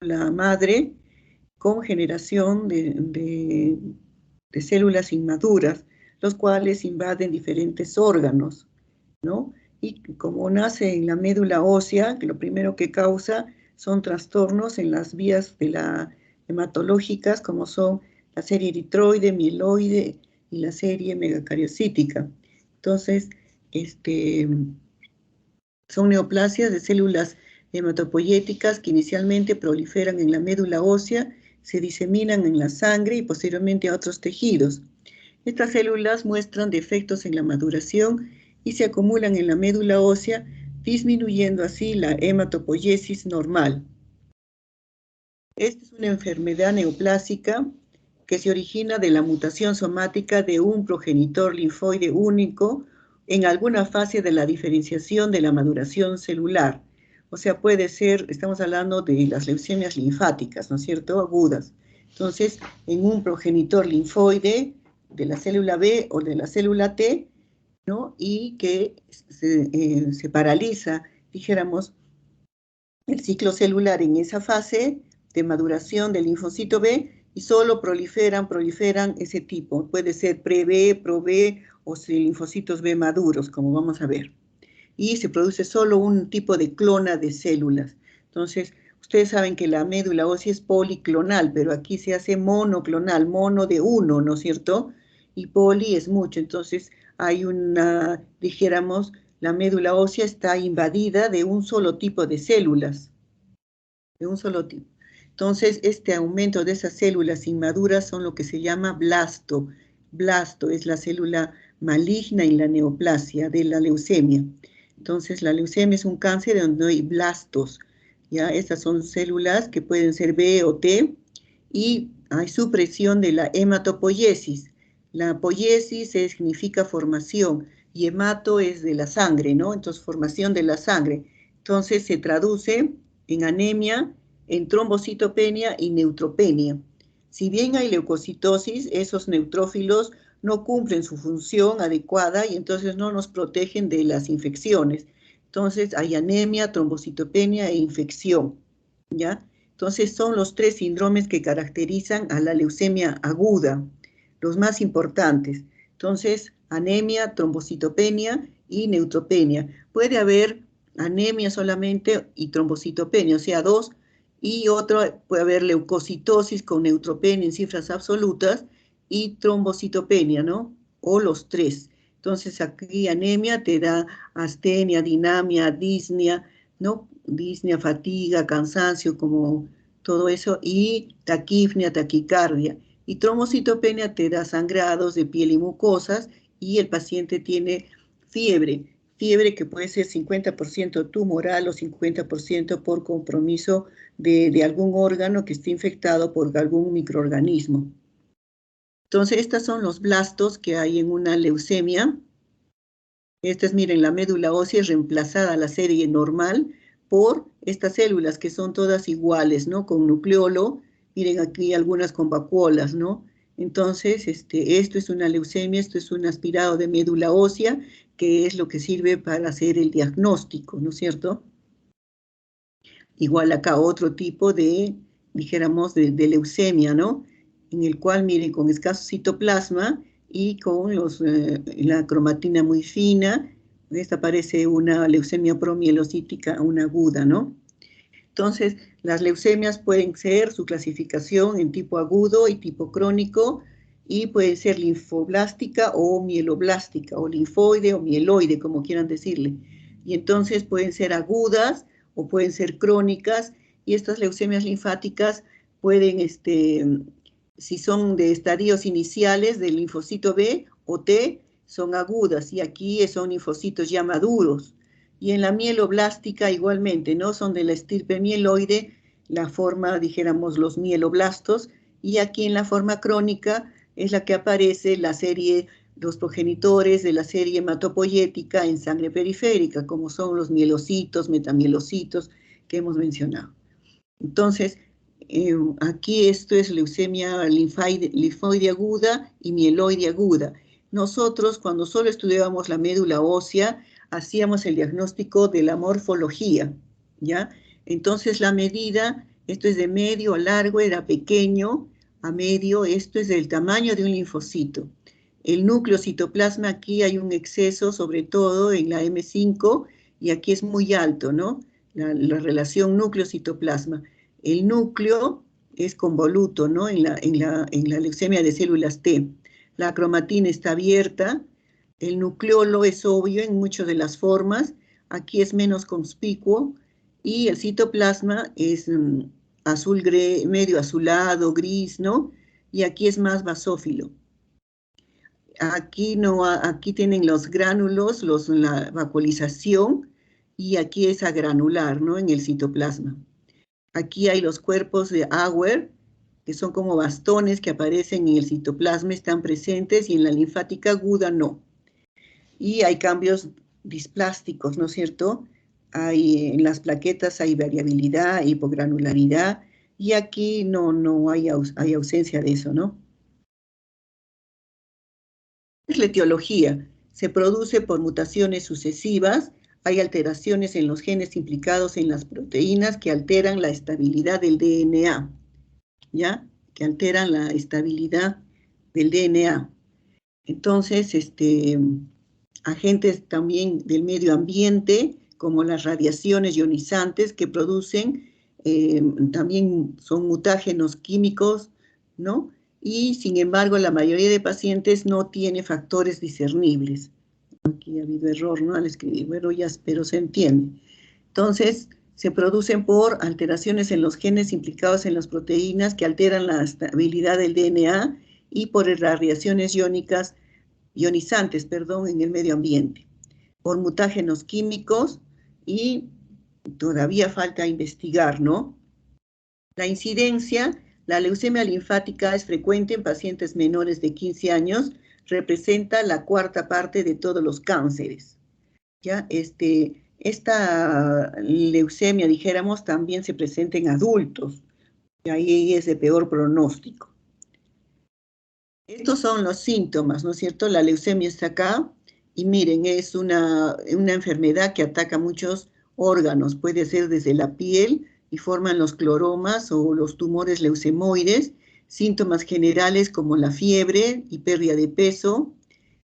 célula madre con generación de células inmaduras, los cuales invaden diferentes órganos, ¿no? Y como nace en la médula ósea, que lo primero que causa son trastornos en las vías de la hematológicas, como son la serie eritroide, mieloide y la serie megacariocítica. Entonces, son neoplasias de células hematopoyéticas que inicialmente proliferan en la médula ósea, se diseminan en la sangre y posteriormente a otros tejidos. Estas células muestran defectos en la maduración y se acumulan en la médula ósea, disminuyendo así la hematopoiesis normal. Esta es una enfermedad neoplásica que se origina de la mutación somática de un progenitor linfoide único en alguna fase de la diferenciación de la maduración celular. O sea, puede ser, estamos hablando de las leucemias linfáticas, ¿no es cierto?, agudas. Entonces, en un progenitor linfoide de la célula B o de la célula T, ¿no?, y que se paraliza, dijéramos, el ciclo celular en esa fase de maduración del linfocito B y solo proliferan ese tipo. Puede ser pre-B, pro-B o linfocitos B maduros, como vamos a ver. Y se produce solo un tipo de clona de células. Entonces, ustedes saben que la médula ósea es policlonal, pero aquí se hace monoclonal, mono de uno, ¿no es cierto? Y poli es mucho. Entonces, hay una, dijéramos, la médula ósea está invadida de un solo tipo de células, de un solo tipo. Entonces, este aumento de esas células inmaduras son lo que se llama blasto. Blasto es la célula maligna en la neoplasia de la leucemia. Entonces, la leucemia es un cáncer donde hay blastos, ¿ya? Estas son células que pueden ser B o T, y hay supresión de la hematopoiesis. La poiesis significa formación, y hemato es de la sangre, ¿no? Entonces, formación de la sangre. Entonces, se traduce en anemia, en trombocitopenia y neutropenia. Si bien hay leucocitosis, esos neutrófilos no cumplen su función adecuada y entonces no nos protegen de las infecciones. Entonces hay anemia, trombocitopenia e infección, ¿ya? Entonces son los tres síndromes que caracterizan a la leucemia aguda, los más importantes. Entonces, anemia, trombocitopenia y neutropenia. Puede haber anemia solamente y trombocitopenia, o sea, dos, y otro puede haber leucocitosis con neutropenia en cifras absolutas y trombocitopenia, ¿no? O los tres. Entonces aquí anemia te da astenia, dinamia, disnea, ¿no? Disnea, fatiga, cansancio, como todo eso, y taquipnea, taquicardia. Y trombocitopenia te da sangrados de piel y mucosas, y el paciente tiene fiebre que puede ser 50% tumoral o 50% por compromiso de algún órgano que esté infectado por algún microorganismo. Entonces, estos son los blastos que hay en una leucemia. Esta es, miren, la médula ósea es reemplazada a la serie normal por estas células que son todas iguales, ¿no? Con nucleolo, miren aquí algunas con vacuolas, ¿no? Entonces, esto es una leucemia, esto es un aspirado de médula ósea, que es lo que sirve para hacer el diagnóstico, ¿no es cierto? Igual acá otro tipo de, dijéramos, de leucemia, ¿no? En el cual, miren, con escaso citoplasma y con la cromatina muy fina, esta parece una leucemia promielocítica, una aguda, ¿no? Entonces, las leucemias pueden ser su clasificación en tipo agudo y tipo crónico, y puede ser linfoblástica o mieloblástica, o linfoide o mieloide, como quieran decirle. Y entonces pueden ser agudas o pueden ser crónicas, y estas leucemias linfáticas pueden, si son de estadios iniciales del linfocito B o T, son agudas, y aquí son linfocitos ya maduros. Y en la mieloblástica igualmente, ¿no? Son de la estirpe mieloide, la forma, dijéramos, los mieloblastos, y aquí en la forma crónica es la que aparece la serie, los progenitores de la serie hematopoyética en sangre periférica, como son los mielocitos, metamielocitos que hemos mencionado. Entonces, aquí esto es leucemia linfoide aguda y mieloide aguda. Nosotros, cuando solo estudiábamos la médula ósea, hacíamos el diagnóstico de la morfología, ¿ya? Entonces, la medida Esto es de medio a largo, era pequeño, a medio, esto es del tamaño de un linfocito. El núcleo citoplasma, aquí hay un exceso, sobre todo en la M5, y aquí es muy alto, ¿no? La relación núcleo-citoplasma. El núcleo es convoluto, ¿no? En la leucemia de células T. La cromatina está abierta, el nucleolo es obvio en muchas de las formas, aquí es menos conspicuo, y el citoplasma es azul medio azulado, gris, ¿no? Y aquí es más basófilo. Aquí no, aquí tienen los gránulos, la vacuolización, y aquí es agranular, ¿no? En el citoplasma. Aquí hay los cuerpos de Auer, que son como bastones que aparecen en el citoplasma, están presentes, y en la linfática aguda no. Y hay cambios displásticos, ¿no es cierto? En las plaquetas hay variabilidad, hipogranularidad, y aquí no hay ausencia de eso, ¿no? Es la etiología. Se produce por mutaciones sucesivas, hay alteraciones en los genes implicados en las proteínas que alteran la estabilidad del DNA, ¿ya? Que alteran la estabilidad del DNA. Entonces, agentes también del medio ambiente, como las radiaciones ionizantes que producen, también son mutágenos químicos, ¿no? Y sin embargo, la mayoría de pacientes no tiene factores discernibles. Aquí ha habido error, ¿no? Al escribir, bueno, ya, pero se entiende. Entonces, se producen por alteraciones en los genes implicados en las proteínas que alteran la estabilidad del DNA y por radiaciones ionizantes, en el medio ambiente, por mutágenos químicos, y todavía falta investigar, ¿no? La incidencia, la leucemia linfática es frecuente en pacientes menores de 15 años, representa la cuarta parte de todos los cánceres. ¿Ya? Esta leucemia, dijéramos, también se presenta en adultos, y ahí es de peor pronóstico. Estos son los síntomas, ¿no es cierto? La leucemia está acá, y miren, es una enfermedad que ataca muchos órganos, puede ser desde la piel, y forman los cloromas o los tumores leucemoides, síntomas generales como la fiebre y pérdida de peso.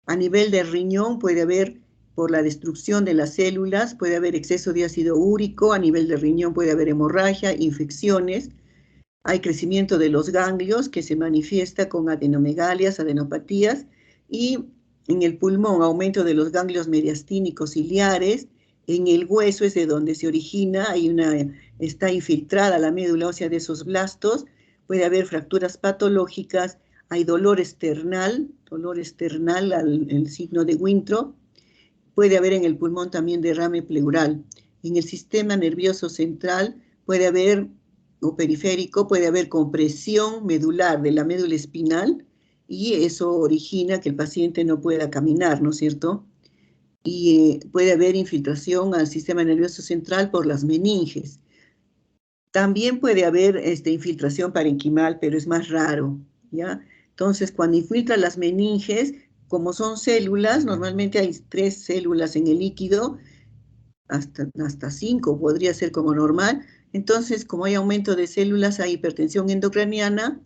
A nivel de riñón puede haber, por la destrucción de las células, puede haber exceso de ácido úrico, a nivel de riñón puede haber hemorragia, infecciones. Hay crecimiento de los ganglios que se manifiesta con adenomegalias, adenopatías, y en el pulmón aumento de los ganglios mediastínicos ciliares. En el hueso es de donde se origina, está infiltrada la médula ósea de esos blastos, puede haber fracturas patológicas, hay dolor external, el signo de Winthrop, puede haber en el pulmón también derrame pleural. En el sistema nervioso central puede haber, o periférico, puede haber compresión medular de la médula espinal, y eso origina que el paciente no pueda caminar, ¿no es cierto? Y puede haber infiltración al sistema nervioso central por las meninges. También puede haber infiltración parenquimal, pero es más raro, ¿ya? Entonces, cuando infiltra las meninges, como son células, normalmente hay 3 células en el líquido, hasta 5 podría ser como normal. Entonces, como hay aumento de células, hay hipertensión endocraniana,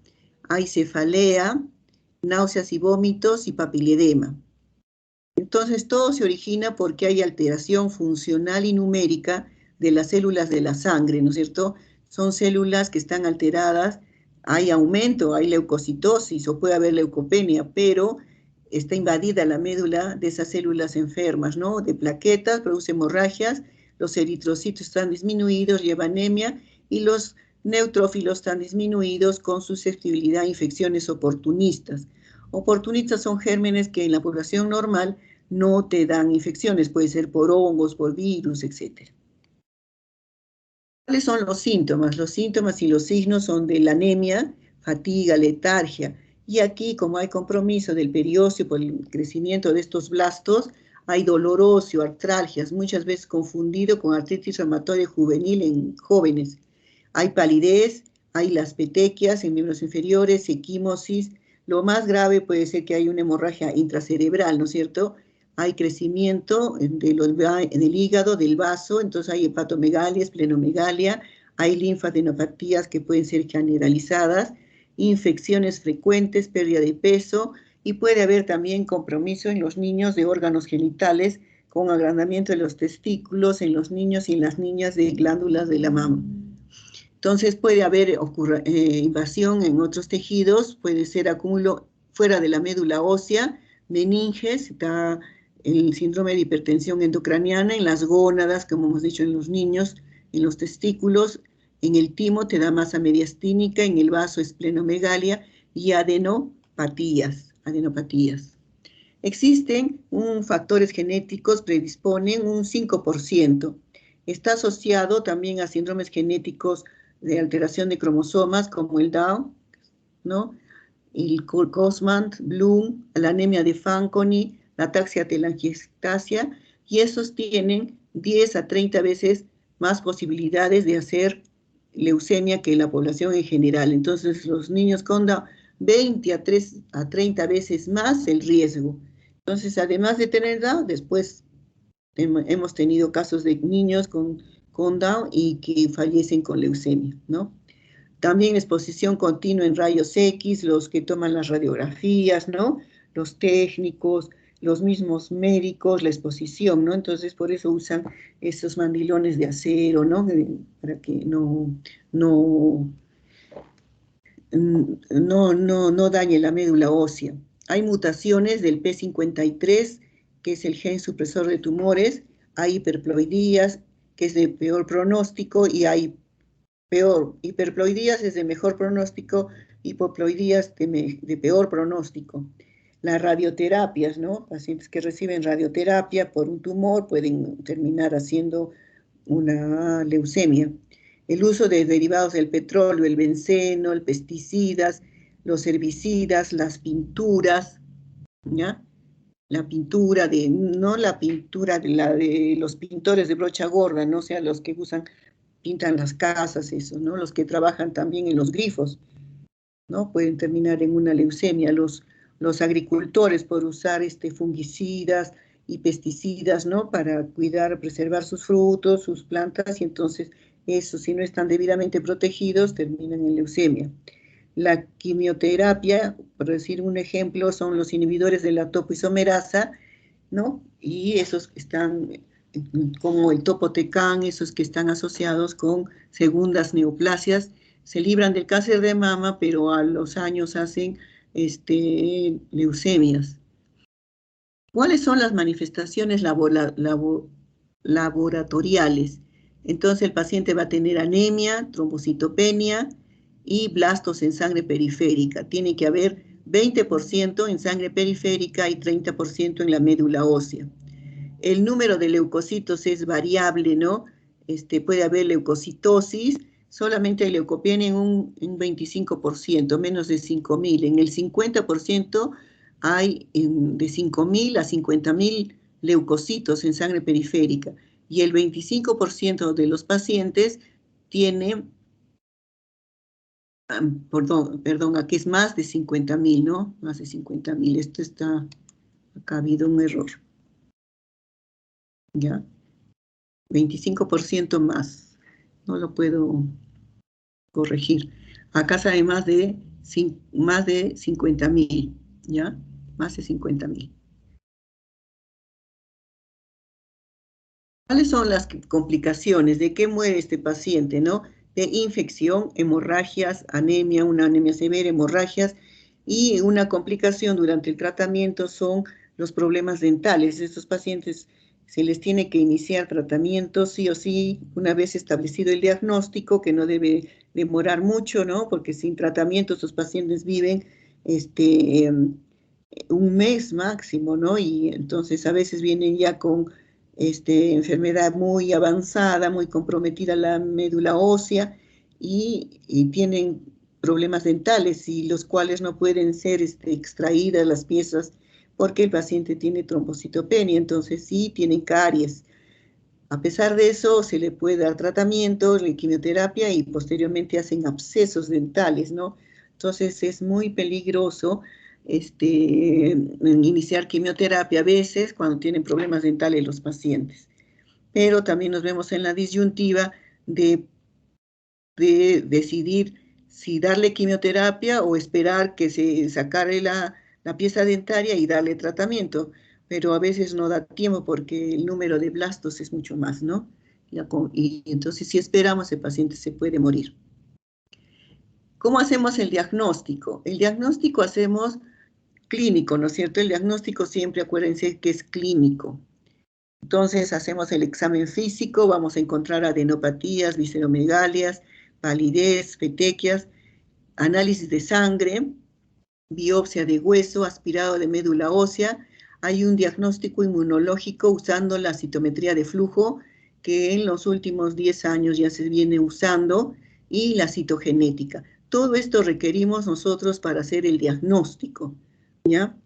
hay cefalea, náuseas y vómitos y papiledema. Entonces, todo se origina porque hay alteración funcional y numérica de las células de la sangre, ¿no es cierto? Son células que están alteradas, hay aumento, hay leucocitosis o puede haber leucopenia, pero está invadida la médula de esas células enfermas, ¿no? De plaquetas, produce hemorragias, los eritrocitos están disminuidos, lleva anemia, y los neutrófilos están disminuidos con susceptibilidad a infecciones oportunistas. Oportunistas son gérmenes que en la población normal no te dan infecciones, puede ser por hongos, por virus, etc. ¿Cuáles son los síntomas? Los síntomas y los signos son de la anemia, fatiga, letargia. Y aquí, como hay compromiso del periósteo por el crecimiento de estos blastos, hay dolor óseo, artralgias, muchas veces confundido con artritis reumatoide juvenil en jóvenes. Hay palidez, hay las petequias en miembros inferiores, equimosis. Lo más grave puede ser que hay una hemorragia intracerebral, ¿no es cierto? Hay crecimiento del hígado, del vaso, entonces hay hepatomegalia, esplenomegalia, Hay linfadenopatías que pueden ser generalizadas, infecciones frecuentes, pérdida de peso, y puede haber también compromiso en los niños de órganos genitales con agrandamiento de los testículos en los niños y en las niñas de glándulas de la mama. Entonces puede haber invasión en otros tejidos, puede ser acúmulo fuera de la médula ósea, meninges, está el síndrome de hipertensión endocraniana en las gónadas, como hemos dicho en los niños, en los testículos, en el timo te da masa mediastínica, en el vaso esplenomegalia y adenopatías. Existen factores genéticos, predisponen un 5%. Está asociado también a síndromes genéticos de alteración de cromosomas como el Down, ¿no? El Cosman, Bloom, la anemia de Fanconi, la ataxia telangiectasia, y esos tienen 10 a 30 veces más posibilidades de hacer leucemia que la población en general. Entonces, los niños con Down, 20 a 30 veces más el riesgo. Entonces, además de tener Down, después hemos tenido casos de niños con Down y que fallecen con leucemia, ¿no? También exposición continua en rayos X, los que toman las radiografías, ¿no? Los técnicos, los mismos médicos, la exposición, ¿no? Entonces, por eso usan esos mandilones de acero, ¿no? Para que no dañe la médula ósea. Hay mutaciones del P53, que es el gen supresor de tumores, hay hiperploidías, que es de peor pronóstico, y hay peor, hiperploidías es de mejor pronóstico, hipoploidías de peor pronóstico. Las radioterapias, ¿no? Pacientes que reciben radioterapia por un tumor pueden terminar haciendo una leucemia. El uso de derivados del petróleo, el benceno, el pesticidas, los herbicidas, las pinturas, ¿ya? La pintura no la pintura de los pintores de brocha gorda, no sea los que pintan las casas, eso, ¿no? Los que trabajan también en los grifos, ¿no? Pueden terminar en una leucemia. Los agricultores por usar fungicidas y pesticidas, ¿no? Para cuidar, preservar sus frutos, sus plantas, y entonces eso, si no están debidamente protegidos, terminan en leucemia. La quimioterapia, por decir un ejemplo, son los inhibidores de la topoisomerasa, ¿no? Y esos están como el topotecan, esos que están asociados con segundas neoplasias, se libran del cáncer de mama, pero a los años hacen leucemias. ¿Cuáles son las manifestaciones laboratoriales? Entonces el paciente va a tener anemia, trombocitopenia y blastos en sangre periférica. Tiene que haber 20% en sangre periférica y 30% en la médula ósea. El número de leucocitos es variable, ¿no? Puede haber leucocitosis, solamente hay leucopenia en un 25%, menos de 5.000. En el 50% hay de 5.000 a 50.000 leucocitos en sangre periférica, y el 25% de los pacientes tiene, perdón, aquí es más de 50.000, ¿no? Más de 50.000. Acá ha habido un error. ¿Ya? 25% más. No lo puedo corregir. Acá sale más de 50.000, ¿ya? Más de 50.000. ¿Cuáles son las complicaciones? ¿De qué muere este paciente, no? De infección, hemorragias, anemia, una anemia severa, hemorragias, y una complicación durante el tratamiento son los problemas dentales. Estos pacientes se les tiene que iniciar tratamiento sí o sí, una vez establecido el diagnóstico, que no debe demorar mucho, ¿no? Porque sin tratamiento estos pacientes viven un mes máximo, ¿no? Y entonces a veces vienen ya con enfermedad muy avanzada, muy comprometida la médula ósea, y tienen problemas dentales, y los cuales no pueden ser extraídas las piezas porque el paciente tiene trombocitopenia, entonces sí tienen caries. A pesar de eso, se le puede dar tratamiento, la quimioterapia, y posteriormente hacen abscesos dentales, ¿no? Entonces es muy peligroso iniciar quimioterapia a veces cuando tienen problemas dentales los pacientes. Pero también nos vemos en la disyuntiva de de decidir si darle quimioterapia o esperar que se sacara la pieza dentaria y darle tratamiento, pero a veces no da tiempo porque el número de blastos es mucho más, ¿no? Y entonces si esperamos, el paciente se puede morir. ¿Cómo hacemos el diagnóstico? El diagnóstico hacemos clínico, ¿no es cierto? El diagnóstico siempre, acuérdense que es clínico. Entonces hacemos el examen físico, vamos a encontrar adenopatías, visceromegalias, palidez, petequias, análisis de sangre, biopsia de hueso, aspirado de médula ósea. Hay un diagnóstico inmunológico usando la citometría de flujo, que en los últimos 10 años ya se viene usando, y la citogenética. Todo esto requerimos nosotros para hacer el diagnóstico, ¿ya?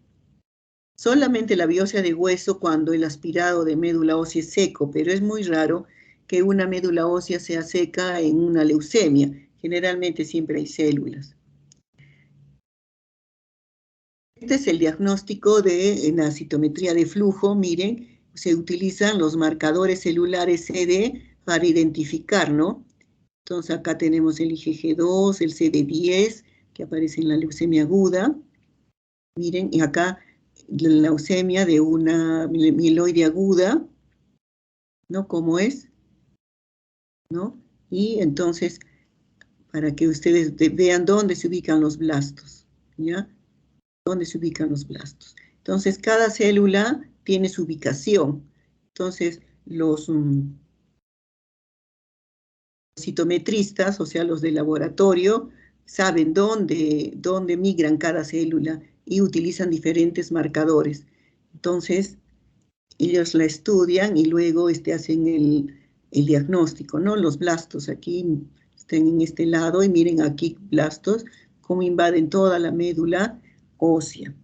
Solamente la biopsia de hueso cuando el aspirado de médula ósea es seco, pero es muy raro que una médula ósea sea seca en una leucemia. Generalmente siempre hay células. Este es el diagnóstico de la citometría de flujo. Miren, se utilizan los marcadores celulares CD para identificar, ¿no? Entonces acá tenemos el IgG2, el CD10, que aparece en la leucemia aguda. Miren, y acá la leucemia de una mieloide aguda, ¿no? ¿Cómo es? ¿No? Y entonces, para que ustedes vean dónde se ubican los blastos, ¿ya? Dónde se ubican los blastos. Entonces, cada célula tiene su ubicación. Entonces, los citometristas, o sea, los de laboratorio, saben dónde migran cada célula y utilizan diferentes marcadores. Entonces, ellos la estudian y luego hacen el diagnóstico, ¿no? Los blastos aquí están en este lado y miren aquí blastos, cómo invaden toda la médula ósea.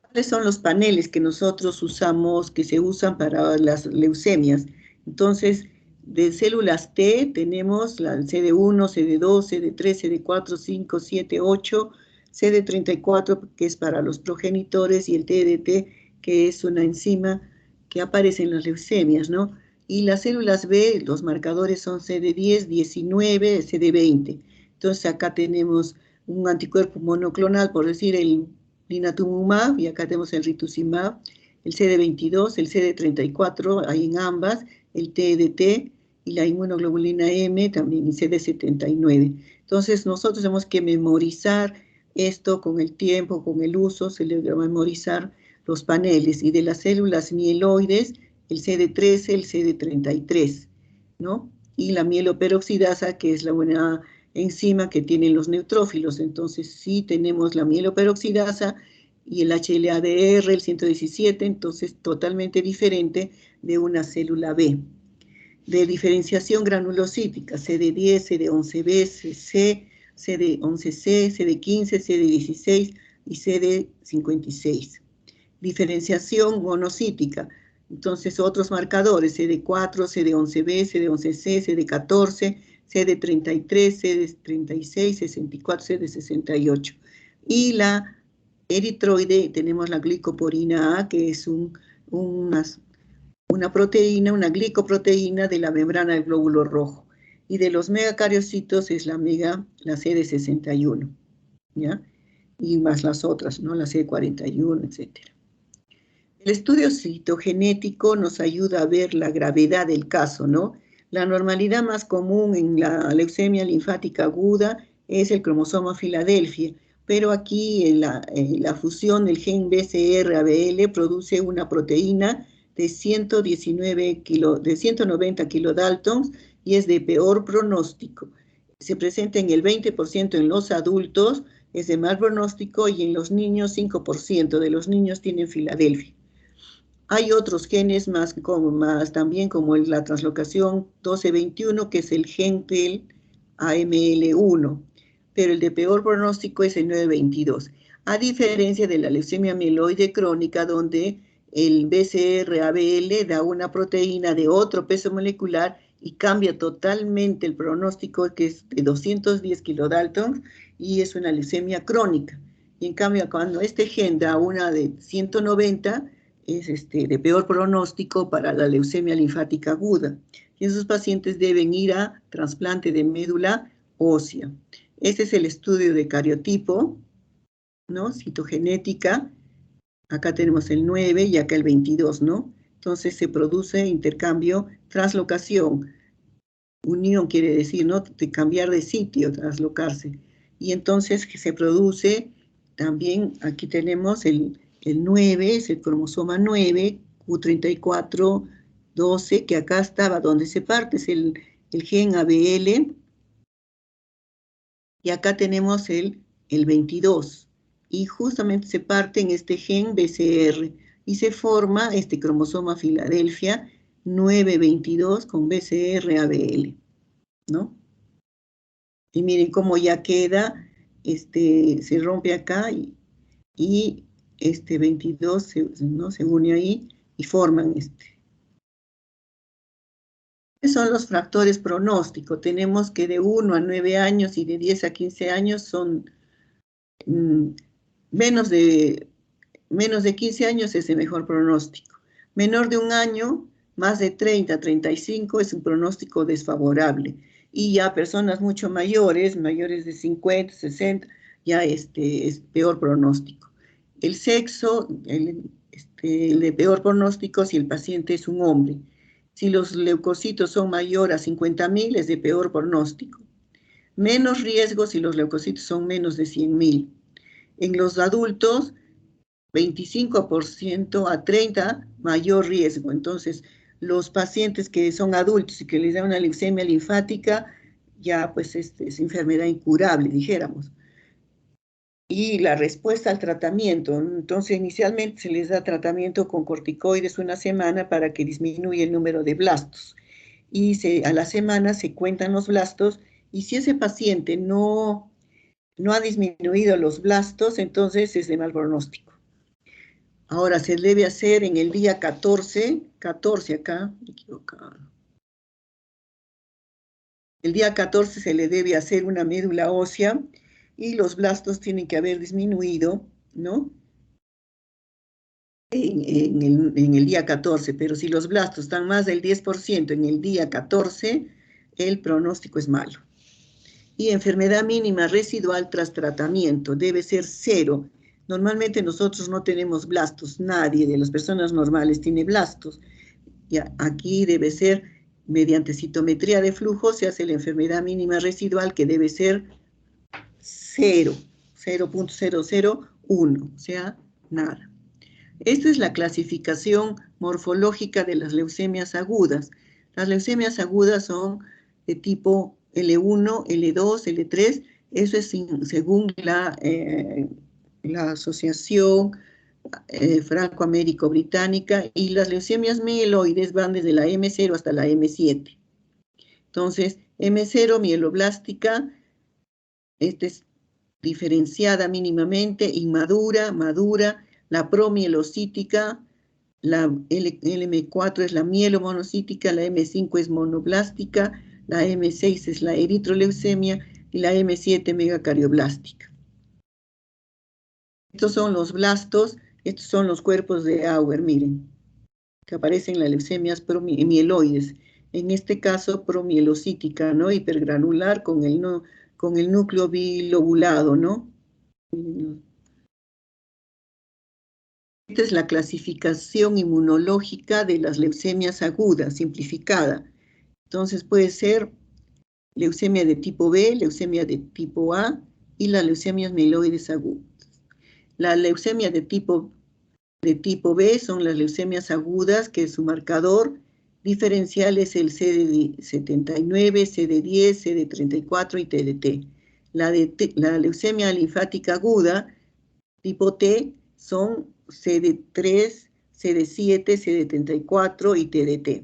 ¿Cuáles son los paneles que nosotros usamos, que se usan para las leucemias? Entonces, de células T tenemos la CD1, CD2, CD3, CD4, 5, 7, 8, CD34, que es para los progenitores, y el TDT, que es una enzima que aparece en las leucemias, ¿no? Y las células B, los marcadores son CD10, 19, CD20. Entonces, acá tenemos un anticuerpo monoclonal, por decir, el blinatumomab, y acá tenemos el rituximab, el CD22, el CD34, hay en ambas, el TDT y la inmunoglobulina M también, y CD79. Entonces nosotros tenemos que memorizar esto con el tiempo, con el uso, se le va a memorizar los paneles, y de las células mieloides, el CD13, el CD33, ¿no? Y la mieloperoxidasa, que es la buena enzima que tienen los neutrófilos. Entonces, sí tenemos la mieloperoxidasa y el HLA-DR, el 117, entonces totalmente diferente de una célula B. De diferenciación granulocítica, CD10, CD11B, CC, CD11C, CD15, CD16 y CD56. Diferenciación monocítica, entonces otros marcadores, CD4, CD11B, CD11C, CD14, CD33, CD36, 64, CD68. Y la eritroide, tenemos la glicoporina A, que es una proteína, una glicoproteína de la membrana del glóbulo rojo. Y de los megacariocitos es la CD61, ¿ya? Y más las otras, ¿no? La CD41, etcétera. El estudio citogenético nos ayuda a ver la gravedad del caso, ¿no? La normalidad más común en la leucemia linfática aguda es el cromosoma Filadelfia, pero aquí en la fusión del gen BCR-ABL produce una proteína de 190 kilodaltons y es de peor pronóstico. Se presenta en el 20% en los adultos, es de mal pronóstico, y en los niños 5% de los niños tienen Filadelfia. Hay otros genes más también, como la translocación 1221, que es el gen del AML1, pero el de peor pronóstico es el 922. A diferencia de la leucemia mieloide crónica, donde el BCR-ABL da una proteína de otro peso molecular y cambia totalmente el pronóstico, que es de 210 kilodaltons, y es una leucemia crónica. Y en cambio, cuando este gen da una de 190, es de peor pronóstico para la leucemia linfática aguda. Y esos pacientes deben ir a trasplante de médula ósea. Este es el estudio de cariotipo, ¿no? Citogenética. Acá tenemos el 9 y acá el 22, ¿no? Entonces se produce intercambio, translocación. Unión quiere decir, ¿no? De cambiar de sitio, translocarse. Y entonces que se produce también, aquí tenemos el 9, es el cromosoma 9, Q34, 12, que acá estaba donde se parte, es el gen ABL. Y acá tenemos el 22. Y justamente se parte en este gen BCR. Y se forma este cromosoma Filadelfia 922 con BCR ABL, ¿no? Y miren cómo ya queda, se rompe acá y este 22 ¿no? Se une ahí y forman ¿Qué son los factores pronósticos? Tenemos que de 1 a 9 años y de 10 a 15 años son menos de 15 años es el mejor pronóstico. Menor de un año, más de 30 a 35 es un pronóstico desfavorable. Y ya personas mucho mayores de 50, 60, ya es peor pronóstico. El sexo, el de peor pronóstico si el paciente es un hombre. Si los leucocitos son mayor a 50.000 es de peor pronóstico. Menos riesgo si los leucocitos son menos de 100.000. En los adultos, 25% a 30% mayor riesgo. Entonces, los pacientes que son adultos y que les da una leucemia linfática, ya pues es enfermedad incurable, dijéramos. Y la respuesta al tratamiento, entonces inicialmente se les da tratamiento con corticoides una semana para que disminuya el número de blastos. Y a la semana se cuentan los blastos y si ese paciente no ha disminuido los blastos, entonces es de mal pronóstico. Ahora se debe hacer en el día 14 acá, me he equivocado. El día 14 se le debe hacer una médula ósea y los blastos tienen que haber disminuido, ¿no? En el día 14, pero si los blastos están más del 10% en el día 14, el pronóstico es malo. Y enfermedad mínima residual tras tratamiento debe ser 0. Normalmente nosotros no tenemos blastos, nadie de las personas normales tiene blastos. Ya, aquí debe ser, mediante citometría de flujo, se hace la enfermedad mínima residual que debe ser 0, 0.001, o sea, nada. Esta es la clasificación morfológica de las leucemias agudas. Las leucemias agudas son de tipo L1, L2, L3, eso es según la asociación franco-américo-británica, y las leucemias mieloides van desde la M0 hasta la M7. Entonces, M0 mieloblástica, esta es diferenciada mínimamente, inmadura, madura, la promielocítica, la LM4 es la mielomonocítica, la M5 es monoblástica, la M6 es la eritroleucemia y la M7 megacardioblástica. Estos son los blastos, estos son los cuerpos de Auer, miren, que aparecen en las leucemias mieloides. En este caso, promielocítica, ¿no? Hipergranular con el núcleo bilobulado, ¿no? Esta es la clasificación inmunológica de las leucemias agudas, simplificada. Entonces puede ser leucemia de tipo B, leucemia de tipo A y las leucemias mieloides agudas. La leucemia de tipo B son las leucemias agudas, que su marcador diferencial es el CD79, CD10, CD34 y TDT. La leucemia linfática aguda tipo T son CD3, CD7, CD34 y TDT.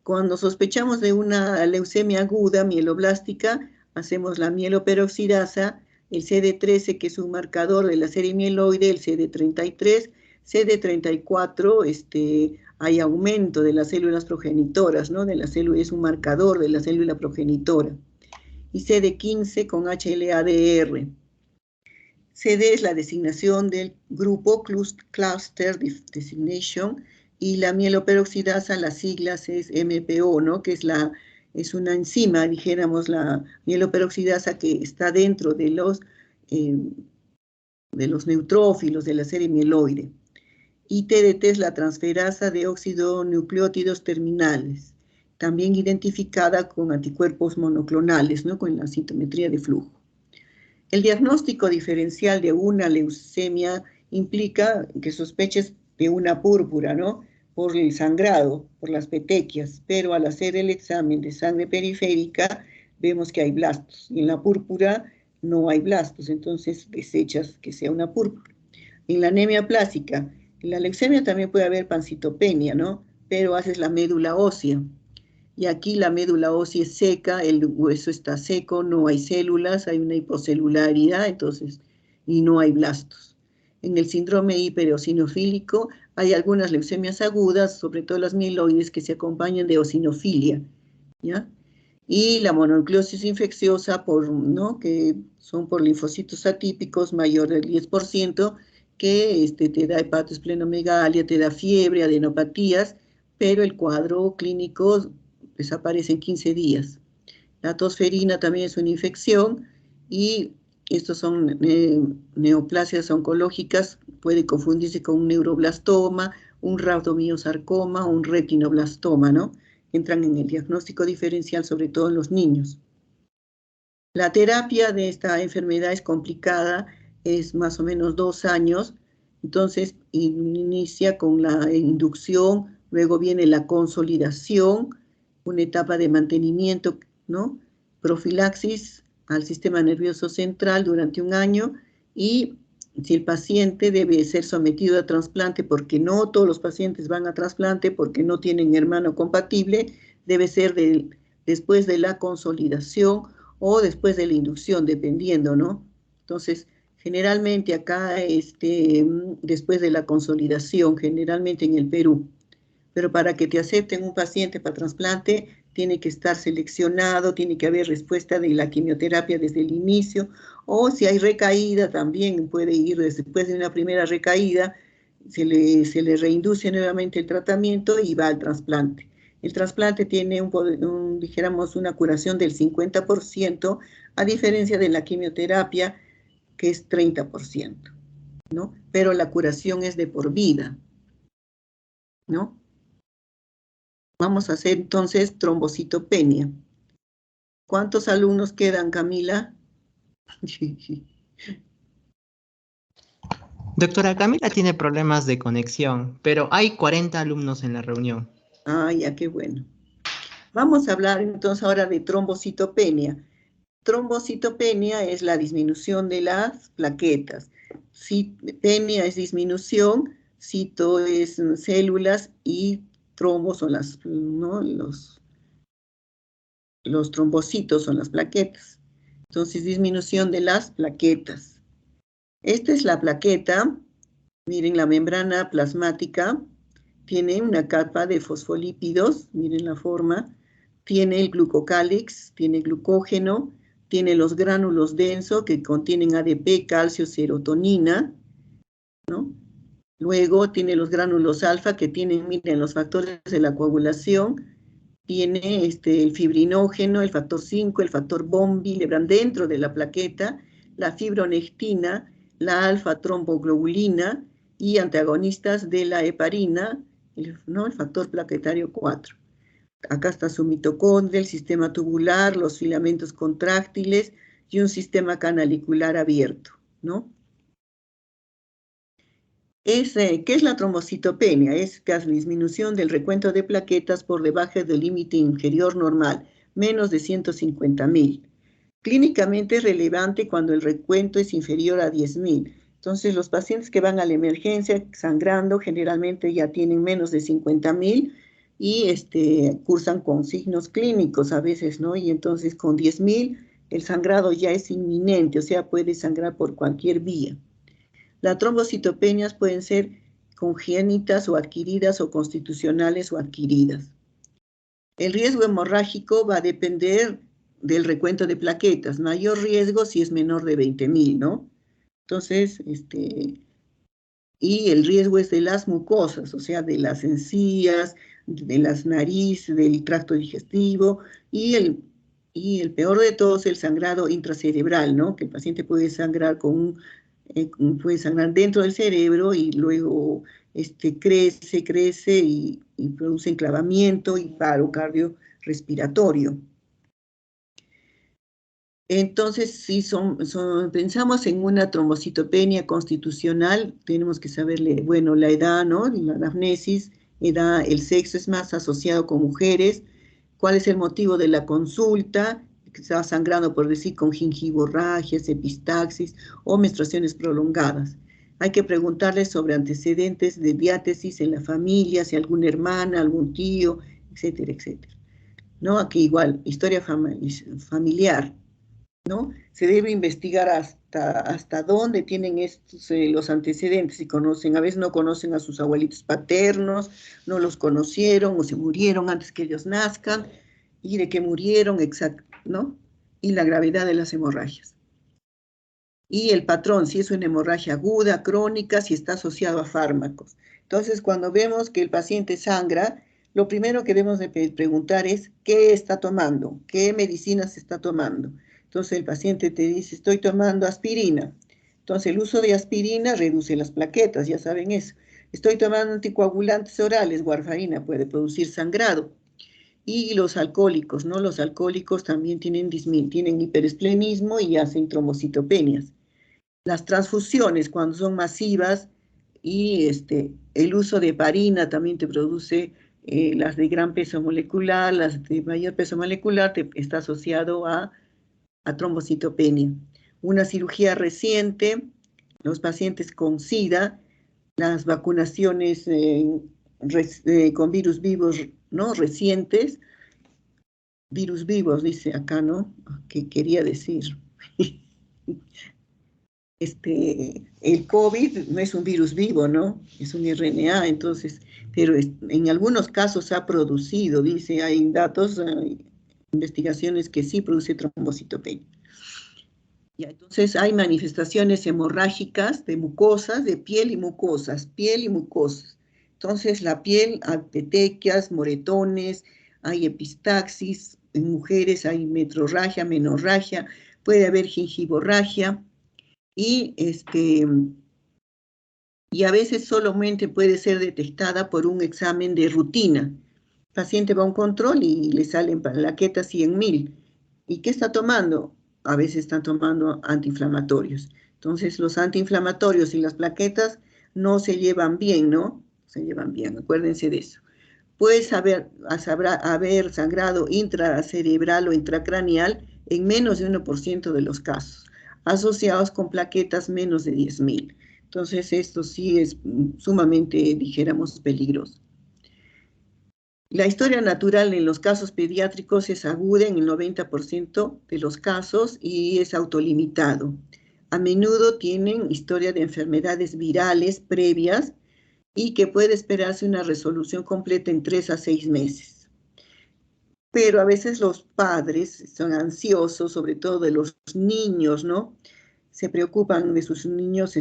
Cuando sospechamos de una leucemia aguda mieloblástica, hacemos la mieloperoxidasa, el CD13, que es un marcador de la serie mieloide, el CD33, CD34, hay aumento de las células progenitoras, ¿no? Es un marcador de la célula progenitora. Y CD15 con HLA-DR. CD es la designación del grupo, Cluster Designation, y la mieloperoxidasa, las siglas es MPO, ¿no? Que es una enzima, dijéramos, la mieloperoxidasa que está dentro de los neutrófilos de la serie mieloide. Y TDT es la transferasa de óxido nucleótidos terminales, también identificada con anticuerpos monoclonales, ¿no? Con la citometría de flujo. El diagnóstico diferencial de una leucemia implica que sospeches de una púrpura, ¿no? Por el sangrado, por las petequias, pero al hacer el examen de sangre periférica vemos que hay blastos, y en la púrpura no hay blastos, entonces desechas que sea una púrpura. En la anemia plástica, en la leucemia también puede haber pancitopenia, ¿no? Pero haces la médula ósea, y aquí la médula ósea es seca, el hueso está seco, no hay células, hay una hipocelularidad, entonces, y no hay blastos. En el síndrome hipereosinofílico hay algunas leucemias agudas, sobre todo las mieloides, que se acompañan de eosinofilia, ¿ya? Y la mononucleosis infecciosa, ¿no? Que son por linfocitos atípicos, mayor del 10%, que te da hepatoesplenomegalia, te da fiebre, adenopatías, pero el cuadro clínico desaparece en 15 días. La tosferina también es una infección y estos son neoplasias oncológicas, puede confundirse con un neuroblastoma, un rhabdomiosarcoma, un retinoblastoma, ¿no? Entran en el diagnóstico diferencial, sobre todo en los niños. La terapia de esta enfermedad es complicada, es más o menos 2 años, entonces inicia con la inducción, luego viene la consolidación, una etapa de mantenimiento, ¿no? Profilaxis al sistema nervioso central durante 1 año, y si el paciente debe ser sometido a trasplante, porque no todos los pacientes van a trasplante porque no tienen hermano compatible, debe ser después de la consolidación o después de la inducción, dependiendo, ¿no? Entonces, generalmente acá, después de la consolidación, generalmente en el Perú, pero para que te acepten un paciente para trasplante, tiene que estar seleccionado, tiene que haber respuesta de la quimioterapia desde el inicio, o si hay recaída, también puede ir después de una primera recaída, se le reinduce nuevamente el tratamiento y va al trasplante. El trasplante tiene dijéramos, una curación del 50%, a diferencia de la quimioterapia, que es 30%, ¿no? Pero la curación es de por vida, ¿no? Vamos a hacer entonces trombocitopenia. ¿Cuántos alumnos quedan, Camila? Doctora, Camila tiene problemas de conexión, pero hay 40 alumnos en la reunión. Ah, ya, qué bueno. Vamos a hablar entonces ahora de trombocitopenia. Trombocitopenia es la disminución de las plaquetas. Penia es disminución, cito es células y trombos son ¿no? Los trombocitos son las plaquetas. Entonces, disminución de las plaquetas. Esta es la plaqueta. Miren, la membrana plasmática tiene una capa de fosfolípidos, miren la forma, tiene el glucocálix, tiene glucógeno, tiene los gránulos densos que contienen ADP, calcio, serotonina, ¿no? Luego tiene los gránulos alfa que tienen, miren, los factores de la coagulación, tiene el fibrinógeno, el factor 5, el factor von Willebrand dentro de la plaqueta, la fibronectina, la alfa-tromboglobulina y antagonistas de la heparina, ¿no? El factor plaquetario 4. Acá está su mitocondria, el sistema tubular, los filamentos contráctiles y un sistema canalicular abierto, ¿no? ¿Qué es la trombocitopenia? Es la disminución del recuento de plaquetas por debajo del límite inferior normal, menos de 150.000. Clínicamente es relevante cuando el recuento es inferior a 10.000. Entonces, los pacientes que van a la emergencia sangrando generalmente ya tienen menos de 50.000 y cursan con signos clínicos a veces, ¿no? Y entonces con 10.000 el sangrado ya es inminente, o sea, puede sangrar por cualquier vía. Las trombocitopenias pueden ser congénitas o adquiridas o constitucionales o adquiridas. El riesgo hemorrágico va a depender del recuento de plaquetas. Mayor riesgo si es menor de 20.000, ¿no? Entonces, y el riesgo es de las mucosas, o sea, de las encías, de las narices, del tracto digestivo, y el peor de todos, el sangrado intracerebral, ¿no? Que el paciente puede sangrar puede sangrar dentro del cerebro y luego crece y produce enclavamiento y paro cardiorrespiratorio. Entonces, si pensamos en una trombocitopenia constitucional, tenemos que saberle, bueno, la edad, ¿no? La anamnesis, edad, el sexo es más asociado con mujeres, cuál es el motivo de la consulta, que estaba sangrando, por decir, con gingivorragias, epistaxis o menstruaciones prolongadas. Hay que preguntarle sobre antecedentes de diátesis en la familia, si alguna hermana, algún tío, etcétera, etcétera. ¿No? Aquí igual, historia familiar, ¿no? Se debe investigar hasta dónde tienen estos, los antecedentes, si conocen, a veces no conocen a sus abuelitos paternos, no los conocieron o se murieron antes que ellos nazcan, y de qué murieron, exacto, ¿no? Y la gravedad de las hemorragias. Y el patrón, si es una hemorragia aguda, crónica, si está asociado a fármacos. Entonces, cuando vemos que el paciente sangra, lo primero que debemos de preguntar es qué está tomando, qué medicinas está tomando. Entonces, el paciente te dice, estoy tomando aspirina. Entonces, el uso de aspirina reduce las plaquetas, ya saben eso. Estoy tomando anticoagulantes orales, warfarina puede producir sangrado. Y los alcohólicos, ¿no? Los alcohólicos también tienen hiperesplenismo y hacen trombocitopenias. Las transfusiones, cuando son masivas, y el uso de heparina también te produce las de gran peso molecular, las de mayor peso molecular, está asociado a trombocitopenia. Una cirugía reciente, los pacientes con SIDA, las vacunaciones con virus vivos, ¿no? Recientes, virus vivos, dice acá, ¿no? ¿Qué quería decir? El COVID no es un virus vivo, ¿no? Es un RNA, entonces, pero en algunos casos ha producido, dice, hay datos, investigaciones que sí produce trombocitopenia. Ya, entonces hay manifestaciones hemorrágicas de mucosas, de piel y mucosas, piel y mucosas. Entonces la piel, hay petequias, moretones, hay epistaxis, en mujeres hay metrorragia, menorragia, puede haber gingivorragia, y a veces solamente puede ser detectada por un examen de rutina. El paciente va a un control y le salen plaquetas 100.000. ¿Y qué está tomando? A veces están tomando antiinflamatorios. Entonces, los antiinflamatorios y las plaquetas no se llevan bien, ¿no? Se llevan bien, acuérdense de eso. Puede haber sangrado intracerebral o intracraneal en menos de 1% de los casos, asociados con plaquetas menos de 10.000. Entonces, esto sí es sumamente, dijéramos, peligroso. La historia natural en los casos pediátricos es aguda en el 90% de los casos y es autolimitado. A menudo tienen historia de enfermedades virales previas y que puede esperarse una resolución completa en 3 a 6 meses. Pero a veces los padres son ansiosos, sobre todo de los niños, ¿no? Se preocupan de sus niños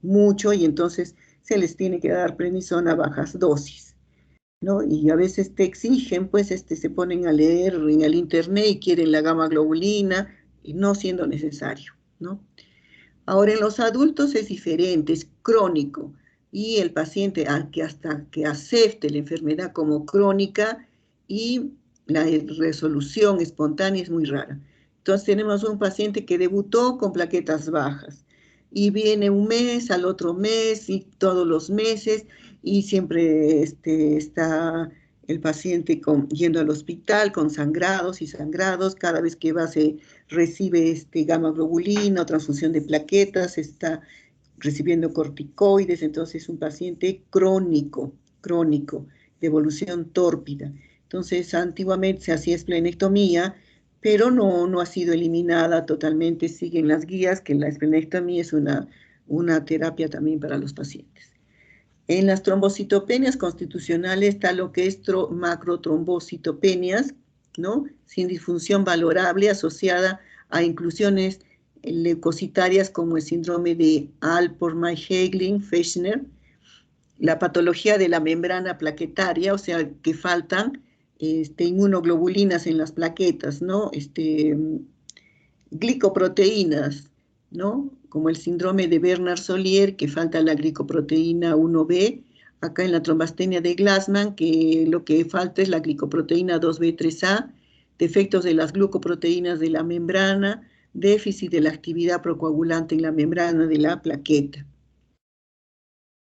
mucho y entonces se les tiene que dar prednisona a bajas dosis, ¿no? Y a veces te exigen, pues se ponen a leer en el internet y quieren la gamma globulina, y no siendo necesario, ¿no? Ahora, en los adultos es diferente, es crónico, y el paciente hasta que acepte la enfermedad como crónica y la resolución espontánea es muy rara. Entonces tenemos un paciente que debutó con plaquetas bajas y viene un mes, al otro mes y todos los meses y siempre está el paciente yendo al hospital con sangrados y sangrados. Cada vez que va se recibe gamma globulina o transfusión de plaquetas, está recibiendo corticoides, entonces es un paciente crónico, de evolución tórpida. Entonces, antiguamente se hacía esplenectomía, pero no ha sido eliminada totalmente, siguen las guías, que la esplenectomía es una terapia también para los pacientes. En las trombocitopenias constitucionales está lo que es macrotrombocitopenias, ¿no? Sin disfunción valorable asociada a inclusiones leucocitarias como el síndrome de Alport-Meigling-Fechner, la patología de la membrana plaquetaria, o sea, que faltan inmunoglobulinas en las plaquetas, ¿no? Glicoproteínas, ¿no? Como el síndrome de Bernard-Solier, que falta la glicoproteína 1B, acá en la trombastenia de Glassman, que lo que falta es la glicoproteína 2B3A, defectos de las glucoproteínas de la membrana, déficit de la actividad procoagulante en la membrana de la plaqueta.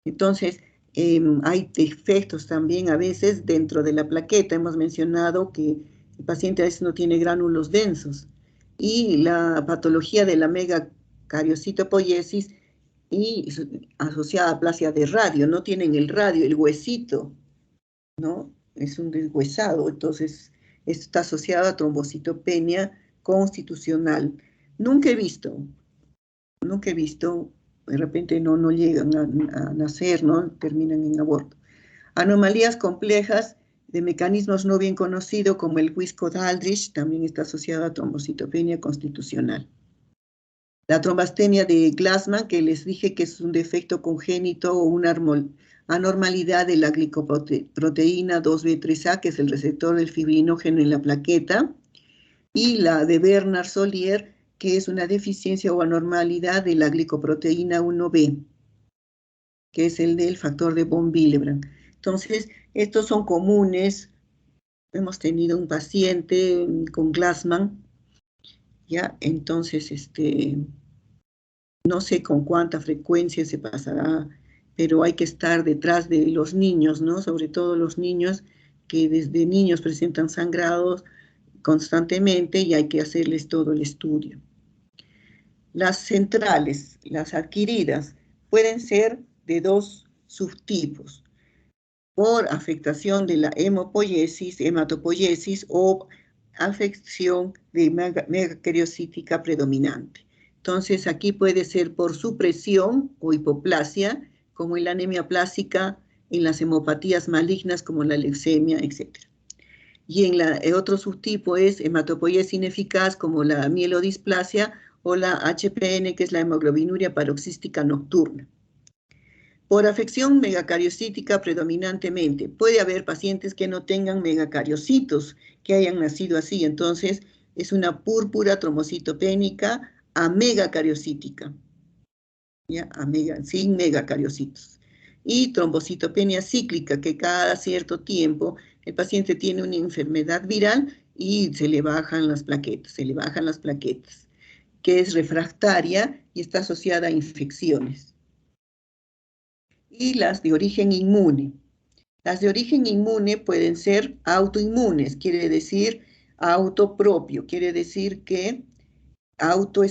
Entonces, hay defectos también a veces dentro de la plaqueta. Hemos mencionado que el paciente a veces no tiene gránulos densos. Y la patología de la megacariocitopoiesis y asociada a aplasia de radio, no tienen el radio, el huesito, ¿no? Es un deshuesado, entonces esto está asociado a trombocitopenia constitucional. Nunca he visto, de repente no llegan a nacer, ¿no? Terminan en aborto. Anomalías complejas de mecanismos no bien conocidos, como el Wiskott-Aldrich, también está asociado a trombocitopenia constitucional. La trombastenia de Glassman, que les dije que es un defecto congénito o una anormalidad de la glicoproteína 2B3A, que es el receptor del fibrinógeno en la plaqueta, y la de Bernard-Solier, que es una deficiencia o anormalidad de la glicoproteína 1B, que es el del factor de von Willebrand. Entonces, estos son comunes. Hemos tenido un paciente con Glassman, ¿ya? Entonces, no sé con cuánta frecuencia se pasará, pero hay que estar detrás de los niños, ¿no? Sobre todo los niños que desde niños presentan sangrados constantemente y hay que hacerles todo el estudio. Las centrales, las adquiridas, pueden ser de dos subtipos: por afectación de la hematopoiesis o afección de megacariocítica predominante. Entonces, aquí puede ser por supresión o hipoplasia, como en la anemia plástica, en las hemopatías malignas como la leucemia, etc. Y el otro subtipo es hematopoiesis ineficaz, como la mielodisplasia o la HPN, que es la hemoglobinuria paroxística nocturna. Por afección megacariocítica predominantemente. Puede haber pacientes que no tengan megacariocitos, que hayan nacido así. Entonces, es una púrpura trombocitopénica amegacariocítica, ¿ya? Sin megacariocitos. Y trombocitopenia cíclica, que cada cierto tiempo el paciente tiene una enfermedad viral y se le bajan las plaquetas, que es refractaria y está asociada a infecciones. Y las de origen inmune. Las de origen inmune pueden ser autoinmunes, quiere decir autopropio, quiere decir que auto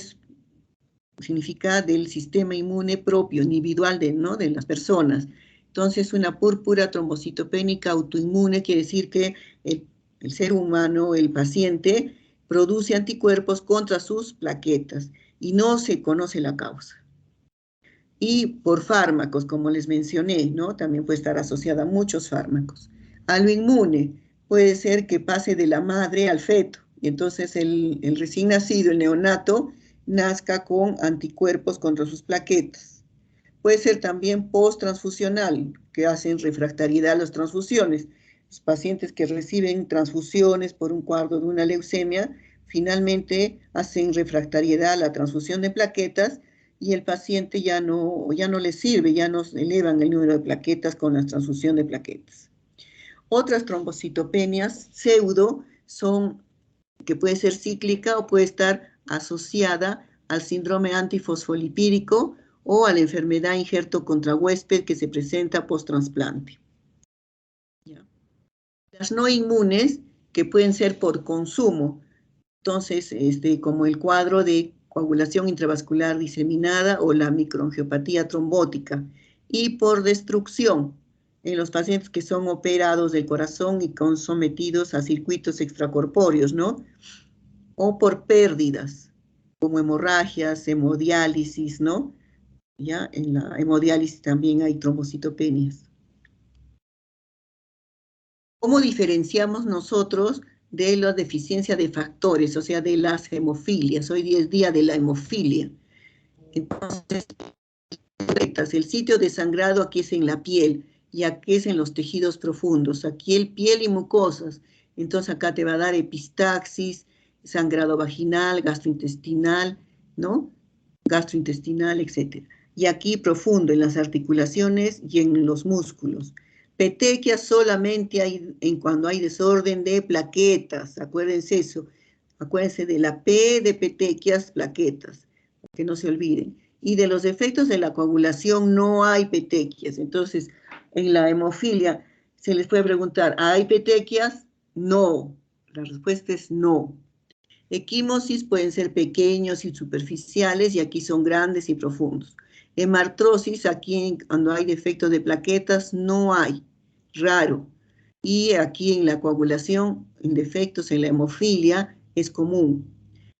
significa del sistema inmune propio, individual de las personas. Entonces, una púrpura trombocitopénica autoinmune quiere decir que el ser humano, el paciente, produce anticuerpos contra sus plaquetas y no se conoce la causa. Y por fármacos, como les mencioné, ¿no? También puede estar asociada a muchos fármacos. A lo inmune, puede ser que pase de la madre al feto, y entonces el recién nacido, el neonato, nazca con anticuerpos contra sus plaquetas. Puede ser también post-transfusional, que hacen refractariedad a las transfusiones. Los pacientes que reciben transfusiones por un cuadro de una leucemia, finalmente hacen refractariedad a la transfusión de plaquetas, y el paciente ya no le sirve, ya no elevan el número de plaquetas con la transfusión de plaquetas. Otras trombocitopenias pseudo son que puede ser cíclica o puede estar asociada al síndrome antifosfolipídico o a la enfermedad injerto contra huésped que se presenta post-trasplante. Las no inmunes, que pueden ser por consumo, entonces, como el cuadro de coagulación intravascular diseminada o la microangiopatía trombótica, y por destrucción en los pacientes que son operados del corazón y son sometidos a circuitos extracorpóreos, ¿no? O por pérdidas, como hemorragias, hemodiálisis, ¿no? Ya en la hemodiálisis también hay trombocitopenias. ¿Cómo diferenciamos nosotros de la deficiencia de factores, o sea, de las hemofilias. Hoy día es día de la hemofilia. Entonces, el sitio de sangrado aquí es en la piel y aquí es en los tejidos profundos. Aquí el piel y mucosas. Entonces acá te va a dar epistaxis, sangrado vaginal, gastrointestinal, ¿no? Gastrointestinal, etc. Y aquí profundo, en las articulaciones y en los músculos. Petequias solamente hay cuando hay desorden de plaquetas, acuérdense eso. Acuérdense de la P de petequias, plaquetas, que no se olviden. Y de los efectos de la coagulación no hay petequias. Entonces, en la hemofilia se les puede preguntar, ¿hay petequias? No. La respuesta es no. Equimosis pueden ser pequeños y superficiales y aquí son grandes y profundos. Hemartrosis, aquí cuando hay defectos de plaquetas, no hay, raro. Y aquí en la coagulación, en defectos en la hemofilia, es común.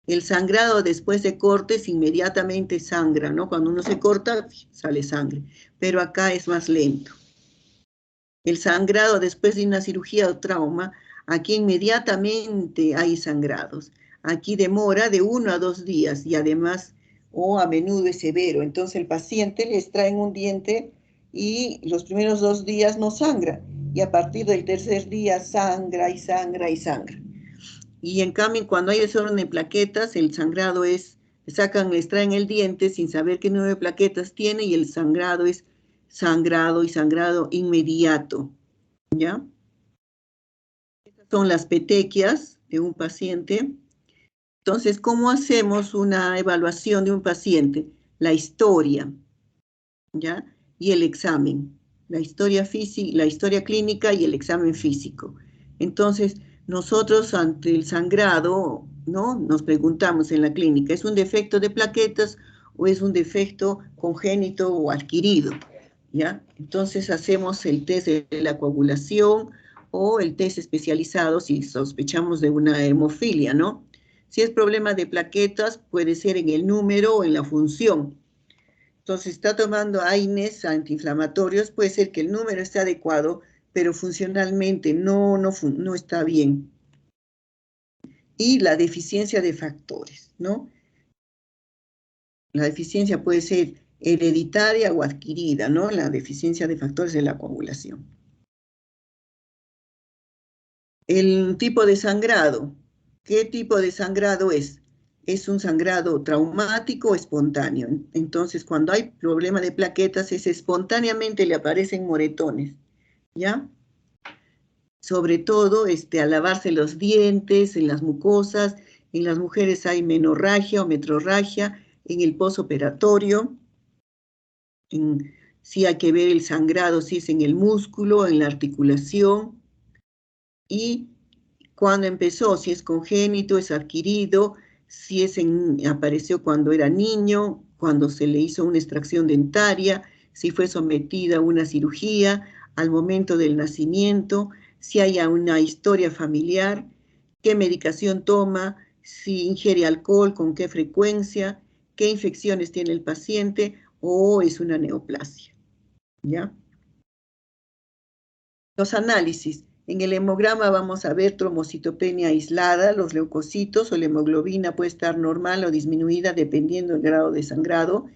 El sangrado después de cortes inmediatamente sangra, ¿no? Cuando uno se corta, sale sangre, pero acá es más lento. El sangrado después de una cirugía o trauma, aquí inmediatamente hay sangrados. Aquí demora de 1 a 2 días y además, o a menudo es severo. Entonces el paciente le extraen un diente y los primeros 2 días no sangra. Y a partir del tercer día sangra y sangra y sangra. Y en cambio, cuando hay desorden de plaquetas, el sangrado es, le extraen el diente sin saber qué número de plaquetas tiene y el sangrado es sangrado y sangrado inmediato. ¿Ya? Estas son las petequias de un paciente. Entonces, ¿cómo hacemos una evaluación de un paciente? La historia, ¿ya? Y el examen. La historia física, la historia clínica y el examen físico. Entonces, nosotros ante el sangrado, ¿no? Nos preguntamos en la clínica, ¿es un defecto de plaquetas o es un defecto congénito o adquirido? ¿Ya? Entonces hacemos el test de la coagulación o el test especializado si sospechamos de una hemofilia, ¿no? Si es problema de plaquetas, puede ser en el número o en la función. Entonces, está tomando AINES antiinflamatorios, puede ser que el número esté adecuado, pero funcionalmente no está bien. Y la deficiencia de factores, ¿no? La deficiencia puede ser hereditaria o adquirida, ¿no? La deficiencia de factores de la coagulación. El tipo de sangrado. ¿Qué tipo de sangrado es? Es un sangrado traumático o espontáneo. Entonces, cuando hay problema de plaquetas, espontáneamente le aparecen moretones, ¿ya? Sobre todo al lavarse los dientes, en las mucosas, en las mujeres hay menorragia o metrorragia, en el posoperatorio, sí hay que ver el sangrado, si es en el músculo, en la articulación, y cuando empezó, si es congénito, es adquirido, si apareció cuando era niño, cuando se le hizo una extracción dentaria, si fue sometida a una cirugía, al momento del nacimiento, si hay una historia familiar, qué medicación toma, si ingiere alcohol, con qué frecuencia, qué infecciones tiene el paciente o es una neoplasia, ¿ya? Los análisis. En el hemograma vamos a ver trombocitopenia aislada, los leucocitos o la hemoglobina puede estar normal o disminuida dependiendo del grado de sangrado.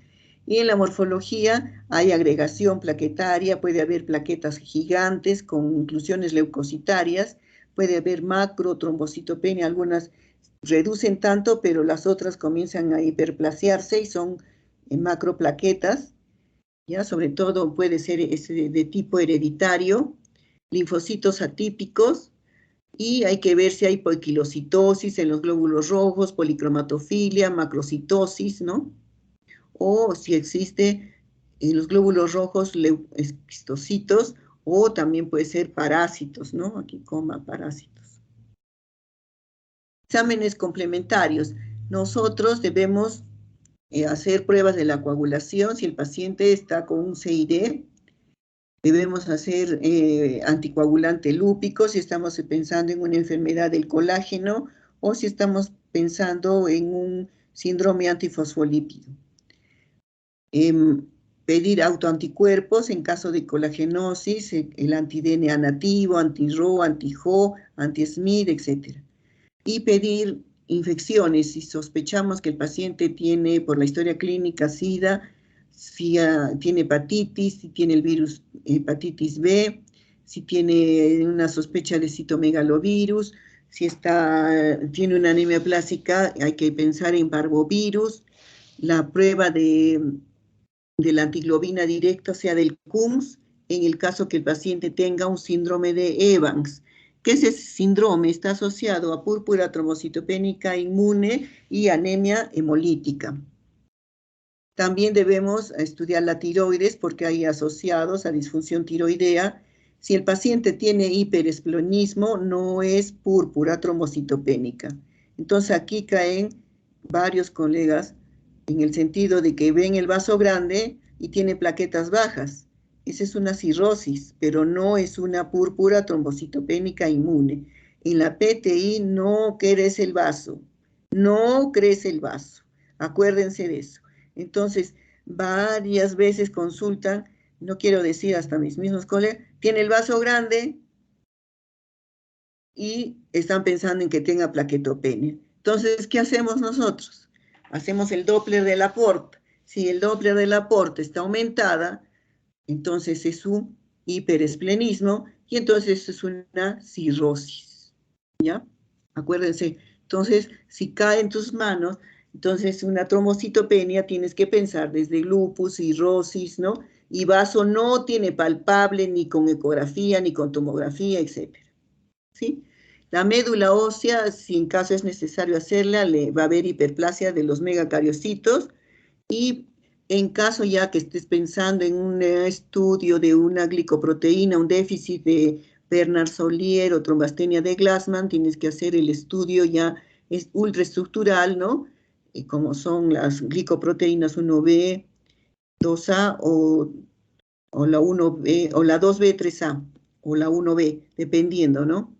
Y en la morfología hay agregación plaquetaria, puede haber plaquetas gigantes con inclusiones leucocitarias, puede haber macro trombocitopenia, algunas reducen tanto, pero las otras comienzan a hiperplasearse y son macroplaquetas, ¿ya? Sobre todo puede ser de tipo hereditario, linfocitos atípicos, y hay que ver si hay poiquilocitosis en los glóbulos rojos, policromatofilia, macrocitosis, ¿no? O si existe en los glóbulos rojos esquistocitos, o también puede ser parásitos, ¿no? Aquí coma parásitos. Exámenes complementarios. Nosotros debemos hacer pruebas de la coagulación si el paciente está con un CID. Debemos hacer anticoagulante lúpico si estamos pensando en una enfermedad del colágeno o si estamos pensando en un síndrome antifosfolípido. pedir autoanticuerpos en caso de colagenosis, el anti-DNA nativo, anti-Ro, anti-Jo, anti-SMID, etc. Y pedir infecciones, si sospechamos que el paciente tiene, por la historia clínica, SIDA, si tiene hepatitis, si tiene el virus hepatitis B, si tiene una sospecha de citomegalovirus, si tiene una anemia plástica, hay que pensar en parvovirus, la prueba de la antiglobina directa, o sea, del CUMS, en el caso que el paciente tenga un síndrome de Evans, que ese síndrome está asociado a púrpura trombocitopénica inmune y anemia hemolítica. También debemos estudiar la tiroides porque hay asociados a disfunción tiroidea. Si el paciente tiene hiperesplenismo, no es púrpura trombocitopénica. Entonces aquí caen varios colegas en el sentido de que ven el vaso grande y tiene plaquetas bajas. Esa es una cirrosis, pero no es una púrpura trombocitopénica inmune. En la PTI no crece el vaso, no crece el vaso. Acuérdense de eso. Entonces, varias veces consultan, no quiero decir hasta mis mismos colegas, tiene el vaso grande y están pensando en que tenga plaquetopenia. Entonces, ¿qué hacemos nosotros? Hacemos el Doppler de Laporte. Si el Doppler de Laporte está aumentada, entonces es un hiperesplenismo y entonces es una cirrosis. ¿Ya? Acuérdense. Entonces, si cae en tus manos, entonces una trombocitopenia tienes que pensar desde lupus, cirrosis, ¿no? Y vaso no tiene palpable ni con ecografía, ni con tomografía, etc. ¿Sí? La médula ósea, si en caso es necesario hacerla, va a haber hiperplasia de los megacariocitos y en caso ya que estés pensando en un estudio de una glicoproteína, un déficit de Bernard-Solier o trombastenia de Glassman, tienes que hacer el estudio ya es ultraestructural, ¿no? Y como son las glicoproteínas 1B, 2A o la 1B, o la 2B, 3A, o la 1B, dependiendo, ¿no?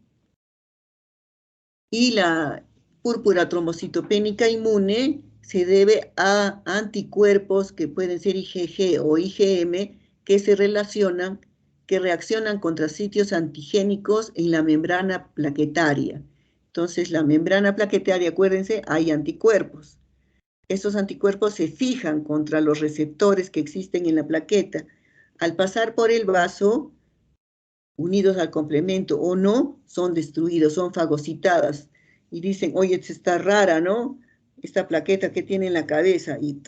Y la púrpura trombocitopénica inmune se debe a anticuerpos que pueden ser IgG o IgM que se relacionan, que reaccionan contra sitios antigénicos en la membrana plaquetaria. Entonces, la membrana plaquetaria, acuérdense, hay anticuerpos. Estos anticuerpos se fijan contra los receptores que existen en la plaqueta. Al pasar por el vaso, unidos al complemento o no, son destruidos, son fagocitadas. Y dicen, oye, está rara, ¿no? Esta plaqueta que tiene en la cabeza, y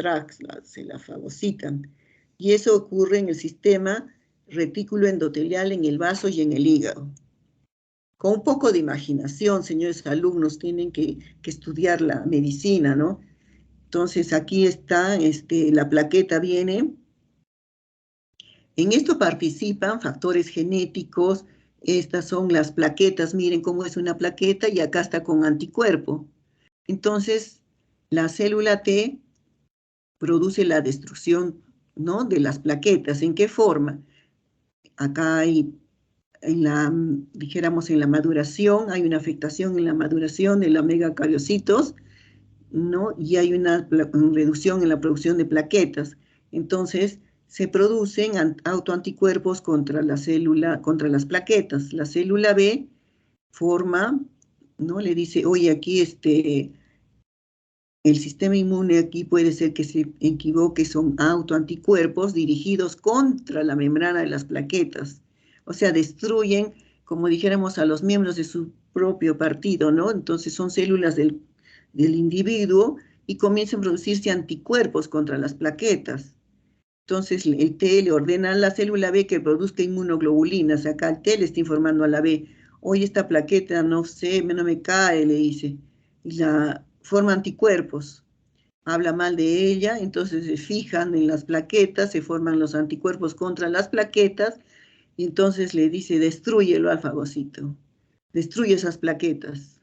se la fagocitan. Y eso ocurre en el sistema retículo endotelial, en el vaso y en el hígado. Con un poco de imaginación, señores alumnos, tienen que estudiar la medicina, ¿no? Entonces aquí está, la plaqueta viene. En esto participan factores genéticos, estas son las plaquetas, miren cómo es una plaqueta y acá está con anticuerpo. Entonces, la célula T produce la destrucción, ¿no?, de las plaquetas. ¿En qué forma? Acá hay, dijéramos, en la maduración, hay una afectación en la maduración de los megacariocitos, ¿no? Y hay una reducción en la producción de plaquetas. Entonces, se producen autoanticuerpos contra la célula, contra las plaquetas. La célula B forma, ¿no? Le dice, oye, aquí el sistema inmune aquí puede ser que se equivoque, son autoanticuerpos dirigidos contra la membrana de las plaquetas. O sea, destruyen, como dijéramos, a los miembros de su propio partido, ¿no? Entonces son células del individuo y comienzan a producirse anticuerpos contra las plaquetas. Entonces el T le ordena a la célula B que produzca inmunoglobulinas. Acá el T le está informando a la B, oye, esta plaqueta no sé, no me cae, le dice. Y la forma anticuerpos. Habla mal de ella, entonces se fijan en las plaquetas, se forman los anticuerpos contra las plaquetas, y entonces le dice, destrúyelo al fagocito. Destruye esas plaquetas.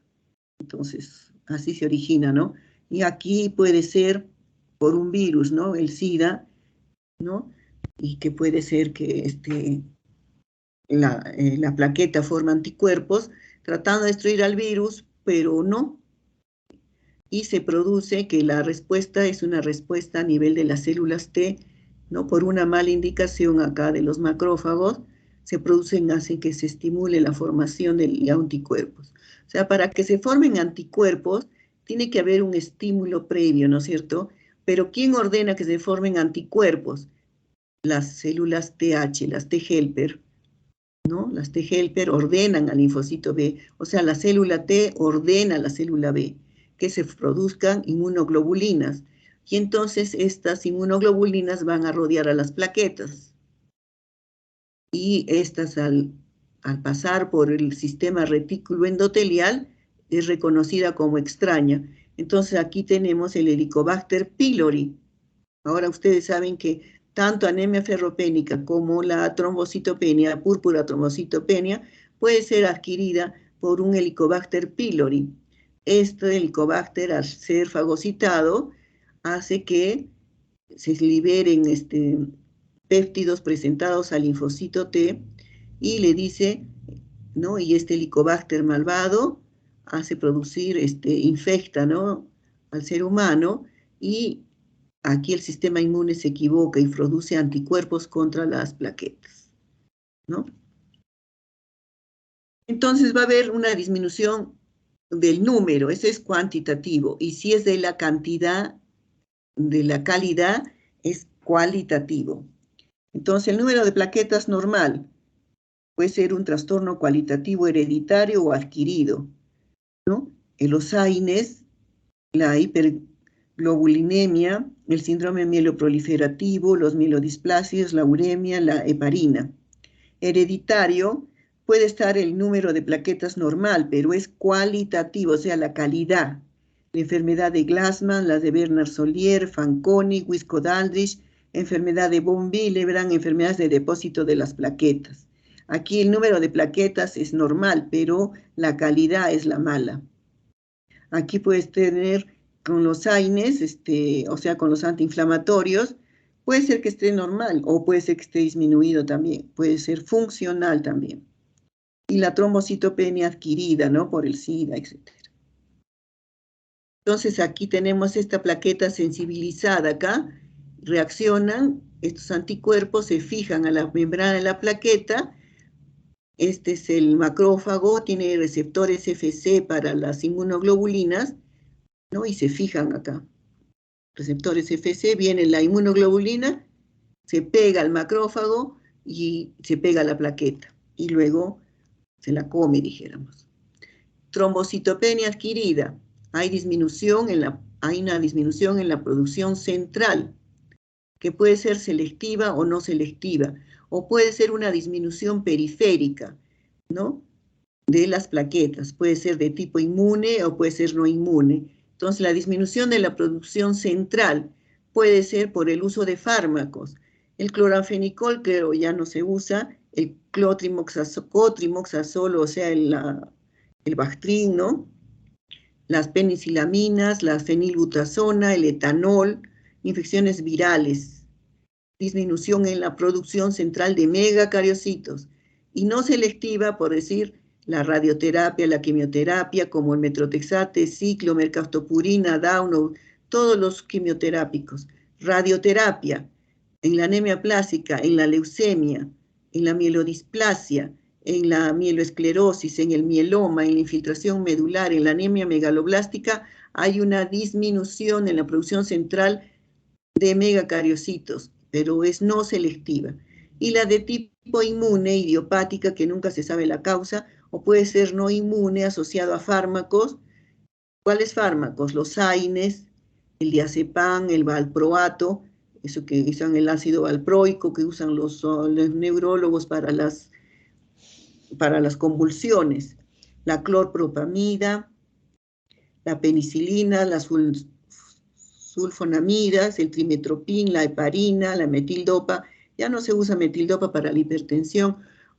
Entonces, así se origina, ¿no? Y aquí puede ser por un virus, ¿no? El SIDA, ¿no? Y que puede ser que la plaqueta forma anticuerpos tratando de destruir al virus, pero no. Y se produce que la respuesta es una respuesta a nivel de las células T ¿no? Por una mala indicación acá de los macrófagos, se producen, hacen que se estimule la formación de anticuerpos. O sea, para que se formen anticuerpos, tiene que haber un estímulo previo, ¿no es cierto? Pero ¿quién ordena que se formen anticuerpos? Las células TH, las T-helper, ¿no? Las T-helper ordenan al linfocito B, o sea, la célula T ordena a la célula B que se produzcan inmunoglobulinas, y entonces estas inmunoglobulinas van a rodear a las plaquetas, y estas al pasar por el sistema retículo endotelial es reconocida como extraña. Entonces aquí tenemos el Helicobacter pylori. Ahora ustedes saben que tanto anemia ferropénica como la trombocitopenia, púrpura trombocitopenia, puede ser adquirida por un Helicobacter pylori. Este Helicobacter, al ser fagocitado, hace que se liberen péptidos presentados al linfocito T y le dice, ¿no? Y este Helicobacter malvado hace producir, infecta, ¿no? Al ser humano, y aquí el sistema inmune se equivoca y produce anticuerpos contra las plaquetas, ¿no? Entonces va a haber una disminución del número, ese es cuantitativo, y si es de la cantidad, de la calidad, es cualitativo. Entonces el número de plaquetas normal puede ser un trastorno cualitativo hereditario o adquirido, ¿no? Los AINES, la hiperglobulinemia, el síndrome mieloproliferativo, los mielodisplasias, la uremia, la heparina. Hereditario puede estar el número de plaquetas normal, pero es cualitativo, o sea, la calidad. La enfermedad de Glassman, la de Bernard-Solier, Fanconi, Wisco-Dandridge, enfermedad de von Willebrand, enfermedades de depósito de las plaquetas. Aquí el número de plaquetas es normal, pero la calidad es la mala. Aquí puedes tener con los AINES, o sea, con los antiinflamatorios, puede ser que esté normal o puede ser que esté disminuido también, puede ser funcional también. Y la trombocitopenia adquirida, ¿no? Por el SIDA, etc. Entonces aquí tenemos esta plaqueta sensibilizada acá, reaccionan, estos anticuerpos se fijan a la membrana de la plaqueta. Este es el macrófago, tiene receptores FC para las inmunoglobulinas, ¿no? Y se fijan acá. Receptores FC, viene la inmunoglobulina, se pega al macrófago y se pega a la plaqueta. Y luego se la come, dijéramos. Trombocitopenia adquirida. Hay una disminución en la producción central, que puede ser selectiva o no selectiva, o puede ser una disminución periférica, ¿no? De las plaquetas, puede ser de tipo inmune o puede ser no inmune. Entonces, la disminución de la producción central puede ser por el uso de fármacos. El cloranfenicol, claro, ya no se usa, el cotrimoxazol, o sea, el Bactrim, ¿no? Las penicilaminas, la fenilbutazona, el etanol, infecciones virales, disminución en la producción central de megacariocitos, y no selectiva, por decir, la radioterapia, la quimioterapia, como el metrotexate, ciclo, mercaptopurina, Downo, todos los quimioterápicos. Radioterapia, en la anemia plástica, en la leucemia, en la mielodisplasia, en la mieloesclerosis, en el mieloma, en la infiltración medular, en la anemia megaloblástica, hay una disminución en la producción central de megacariocitos, pero es no selectiva. Y la de tipo inmune, idiopática, que nunca se sabe la causa, o puede ser no inmune asociado a fármacos. ¿Cuáles fármacos? Los AINES, el diazepam, el valproato, eso que usan el ácido valproico, que usan los neurólogos para las convulsiones, la clorpropamida, la penicilina, las sulfonamidas, el trimetoprim, la heparina, la metildopa. Ya no se usa metildopa para la hipertensión.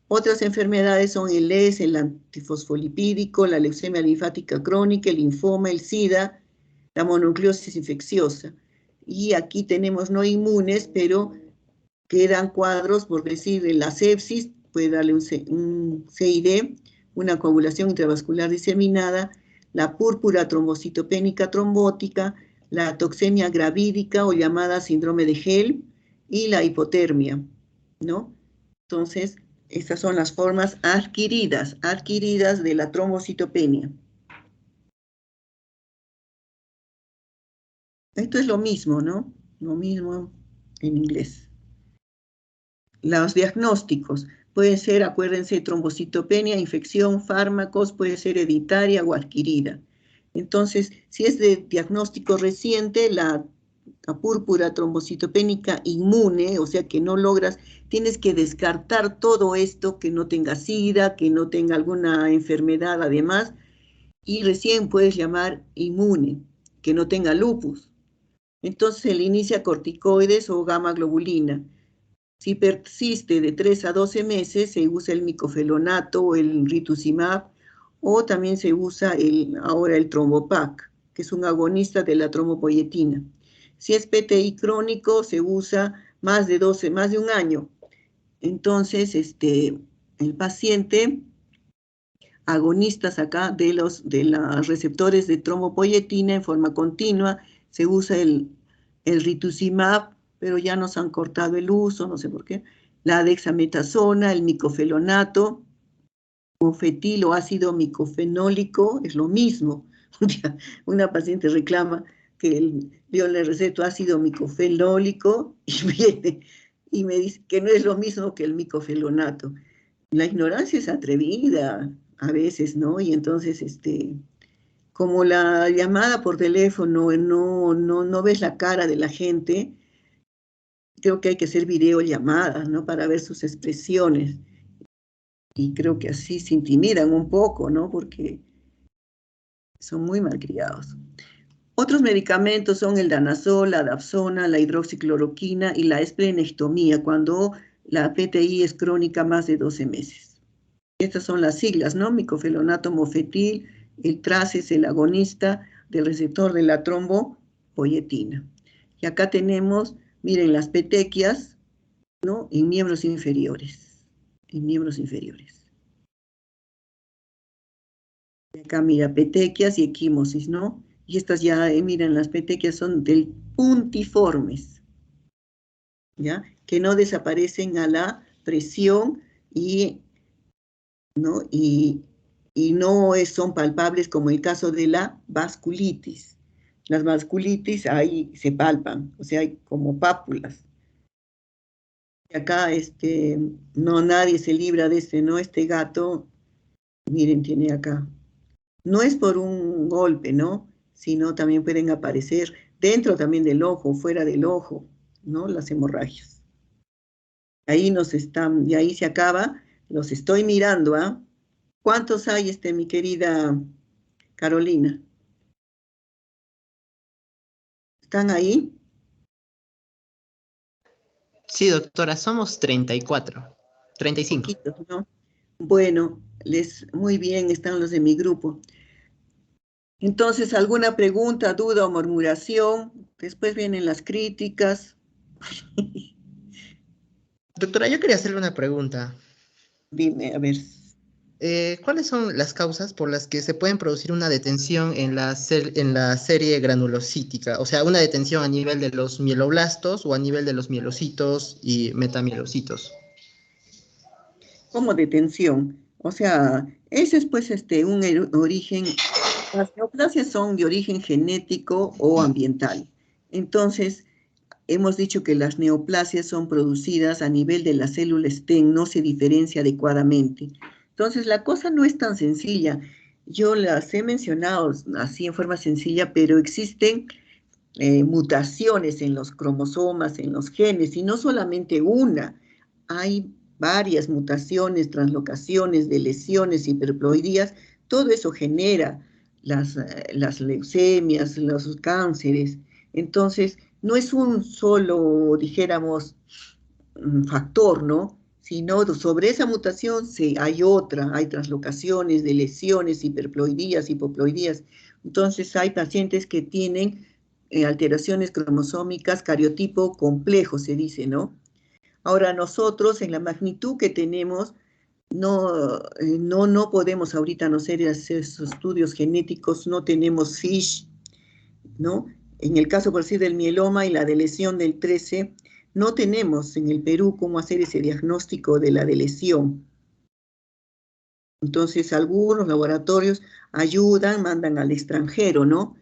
Otras enfermedades son el ES, el antifosfolipídico, la leucemia linfática crónica, el linfoma, el SIDA, la mononucleosis infecciosa. Y aquí tenemos no inmunes, pero quedan cuadros, por decir, la sepsis, puede darle un CID, una coagulación intravascular diseminada, la púrpura trombocitopénica trombótica, la toxemia gravídica o llamada síndrome de Hell, y la hipotermia, ¿no? Entonces, estas son las formas adquiridas de la trombocitopenia. Esto es lo mismo, ¿no? Lo mismo en inglés. Los diagnósticos pueden ser, acuérdense, trombocitopenia, infección, fármacos, puede ser hereditaria o adquirida. Entonces, si es de diagnóstico reciente, la púrpura trombocitopénica inmune, o sea que no logras, tienes que descartar todo esto, que no tenga SIDA, que no tenga alguna enfermedad además, y recién puedes llamar inmune, que no tenga lupus. Entonces se le inicia corticoides o gamma globulina. Si persiste de 3 a 12 meses, se usa el micofelonato o el rituximab, o también se usa ahora el trombopac, que es un agonista de la trombopoyetina. Si es PTI crónico, se usa más de un año. Entonces, el paciente, agonistas acá de los receptores de trombopoyetina en forma continua, se usa el rituximab, pero ya nos han cortado el uso, no sé por qué. La dexametasona, el micofelonato, mofetil o ácido micofenólico, es lo mismo. Una paciente reclama que yo le receto ácido micofenólico y viene y me dice que no es lo mismo que el micofelonato. La ignorancia es atrevida a veces, ¿no? Y entonces, como la llamada por teléfono no ves la cara de la gente, creo que hay que hacer videollamadas, ¿no? Para ver sus expresiones. Y creo que así se intimidan un poco, ¿no? Porque son muy malcriados. Otros medicamentos son el danazol, la dapsona, la hidroxicloroquina y la esplenectomía, cuando la PTI es crónica más de 12 meses. Estas son las siglas, ¿no? Micofelonato mofetil, el TRAS es el agonista del receptor de la trombopoyetina. Y acá tenemos, miren, las petequias, ¿no? En miembros inferiores. En miembros inferiores. Y acá, mira, petequias y equimosis, ¿no? Y estas ya, miren, las petequias son del puntiformes, ¿ya? Que no desaparecen a la presión y, ¿no? Y no son palpables como el caso de la vasculitis. Las vasculitis ahí se palpan, o sea, hay como pápulas. Y acá, no, nadie se libra de ¿no? Este gato, miren, tiene acá. No es por un golpe, ¿no? Sino también pueden aparecer dentro también del ojo, fuera del ojo, ¿no? Las hemorragias. Ahí y ahí se acaba, los estoy mirando, ¿ah? ¿Cuántos hay, mi querida Carolina? ¿Están ahí? Sí, doctora, somos 34, 35. Poquitos, ¿no? Bueno, muy bien, están los de mi grupo. Entonces, ¿alguna pregunta, duda o murmuración? Después vienen las críticas. Doctora, yo quería hacerle una pregunta. Dime, a ver. ¿Cuáles son las causas por las que se pueden producir una detención en en la serie granulocítica? O sea, una detención a nivel de los mieloblastos o a nivel de los mielocitos y metamielocitos. Como detención. O sea, ese es pues un origen, las neoplasias son de origen genético o ambiental. Entonces, hemos dicho que las neoplasias son producidas a nivel de la célula stem, no se diferencia adecuadamente. Entonces, la cosa no es tan sencilla. Yo las he mencionado así en forma sencilla, pero existen mutaciones en los cromosomas, en los genes, y no solamente una. Hay varias mutaciones, translocaciones, deleciones, hiperploidías. Todo eso genera las leucemias, los cánceres. Entonces, no es un solo, dijéramos, factor, ¿no? Sino sobre esa mutación hay otra, hay translocaciones, deleciones, hiperploidías, hipoploidías. Entonces, hay pacientes que tienen alteraciones cromosómicas, cariotipo complejo, se dice, ¿no? Ahora, nosotros, en la magnitud que tenemos, no podemos ahorita no hacer esos estudios genéticos, no tenemos FISH, ¿no? En el caso, por decir, del mieloma y la de lesión del 13, no tenemos en el Perú cómo hacer ese diagnóstico de la lesión. Entonces, algunos laboratorios ayudan, mandan al extranjero, ¿no?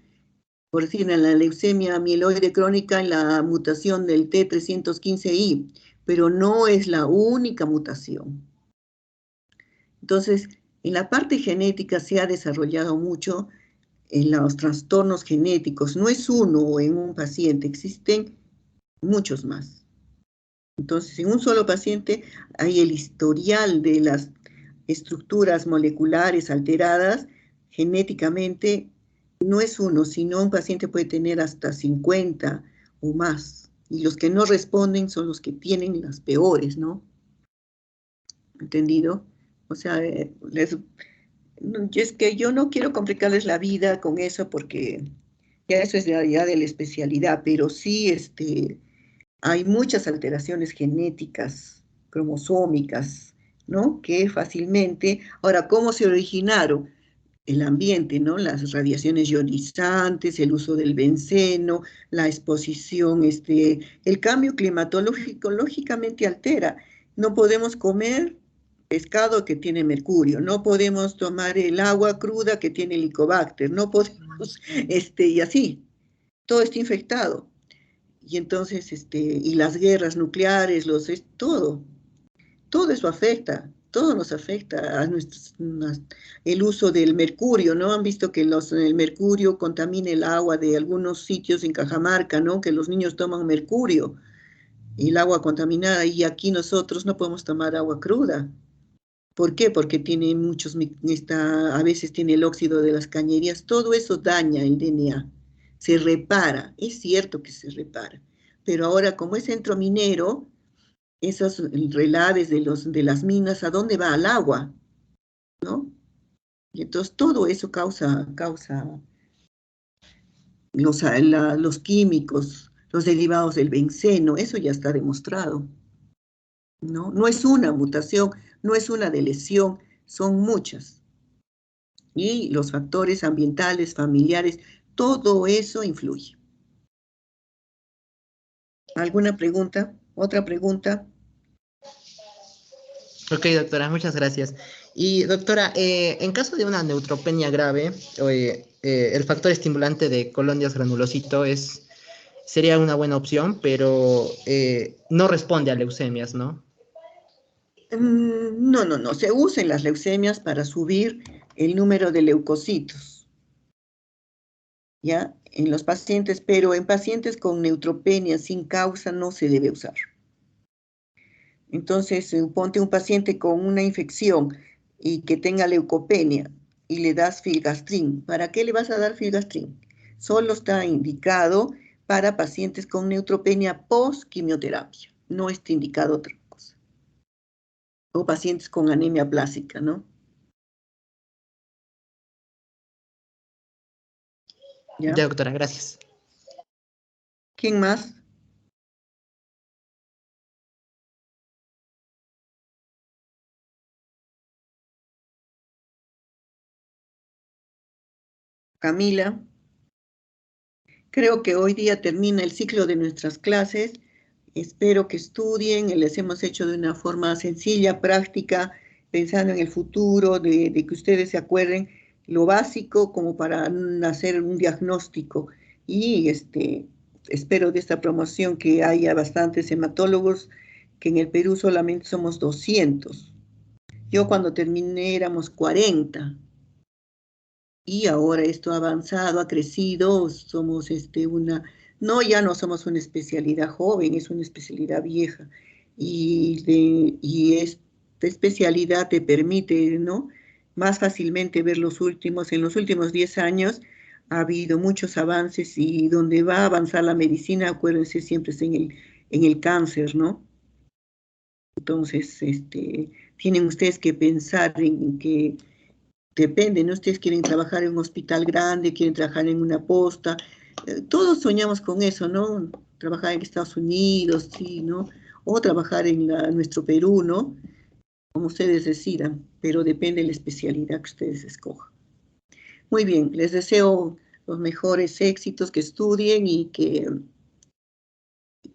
Por decir, en la leucemia mieloide crónica, en la mutación del T315I, pero no es la única mutación. Entonces, en la parte genética se ha desarrollado mucho en los trastornos genéticos. No es uno en un paciente, existen muchos más. Entonces, en un solo paciente hay el historial de las estructuras moleculares alteradas genéticamente. No es uno, sino un paciente puede tener hasta 50 o más. Y los que no responden son los que tienen las peores, ¿no? ¿Entendido? O sea, es que yo no quiero complicarles la vida con eso porque ya eso es ya de la especialidad, pero sí hay muchas alteraciones genéticas, cromosómicas, ¿no? Que fácilmente, ahora, ¿cómo se originaron? El ambiente, ¿no? Las radiaciones ionizantes, el uso del benceno, la exposición, el cambio climatológico lógicamente altera. No podemos comer pescado que tiene mercurio, no podemos tomar el agua cruda que tiene helicobacter, no podemos, y así, todo está infectado. Y entonces, y las guerras nucleares, todo eso afecta, todo nos afecta a el uso del mercurio, ¿no? Han visto que el mercurio contamina el agua de algunos sitios en Cajamarca, ¿no? Que los niños toman mercurio, y el agua contaminada, y aquí nosotros no podemos tomar agua cruda. ¿Por qué? Porque tiene a veces tiene el óxido de las cañerías, todo eso daña el DNA, se repara, es cierto que se repara, pero ahora como es centro minero, esos relaves de las minas, ¿a dónde va? Al agua, ¿no? Y entonces todo eso causa los químicos, los derivados del benceno, eso ya está demostrado, ¿no? No es una mutación, no es una lesión, son muchas. Y los factores ambientales, familiares, todo eso influye. ¿Alguna pregunta? ¿Otra pregunta? Ok, doctora, muchas gracias. Y doctora, en caso de una neutropenia grave, el factor estimulante de colonias granulocito sería una buena opción, pero no responde a leucemias, ¿no? No. Se usan las leucemias para subir el número de leucocitos, ¿ya? En los pacientes, pero en pacientes con neutropenia sin causa no se debe usar. Entonces, ponte un paciente con una infección y que tenga leucopenia y le das filgastrin. ¿Para qué le vas a dar filgastrin? Solo está indicado para pacientes con neutropenia post-quimioterapia. No está indicado otra cosa. O pacientes con anemia plástica, ¿no? ¿Ya? Ya, doctora, gracias. ¿Quién más? Camila. Creo que hoy día termina el ciclo de nuestras clases. Espero que estudien, les hemos hecho de una forma sencilla, práctica, pensando en el futuro, de que ustedes se acuerden lo básico como para hacer un diagnóstico. Y espero de esta promoción que haya bastantes hematólogos, que en el Perú solamente somos 200. Yo cuando terminé éramos 40. Y ahora esto ha avanzado, ha crecido, somos no, ya no somos una especialidad joven, es una especialidad vieja. Y esta especialidad te permite, ¿no? Más fácilmente ver en los últimos 10 años ha habido muchos avances y donde va a avanzar la medicina, acuérdense, siempre es en el cáncer, ¿no? Entonces, tienen ustedes que pensar en que depende, ¿no? Ustedes quieren trabajar en un hospital grande, quieren trabajar en una posta. Todos soñamos con eso, ¿no? Trabajar en Estados Unidos, sí, ¿no? O trabajar en nuestro Perú, ¿no? Como ustedes decidan, pero depende de la especialidad que ustedes escojan. Muy bien, les deseo los mejores éxitos, que estudien y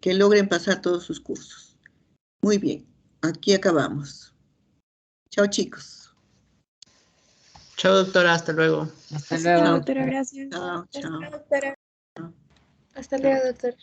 que logren pasar todos sus cursos. Muy bien, aquí acabamos. Chao, chicos. Chao, doctora, hasta luego. Hasta Chao, luego. doctora, gracias. Chao, chao. Doctora. Chao. Hasta luego, doctor.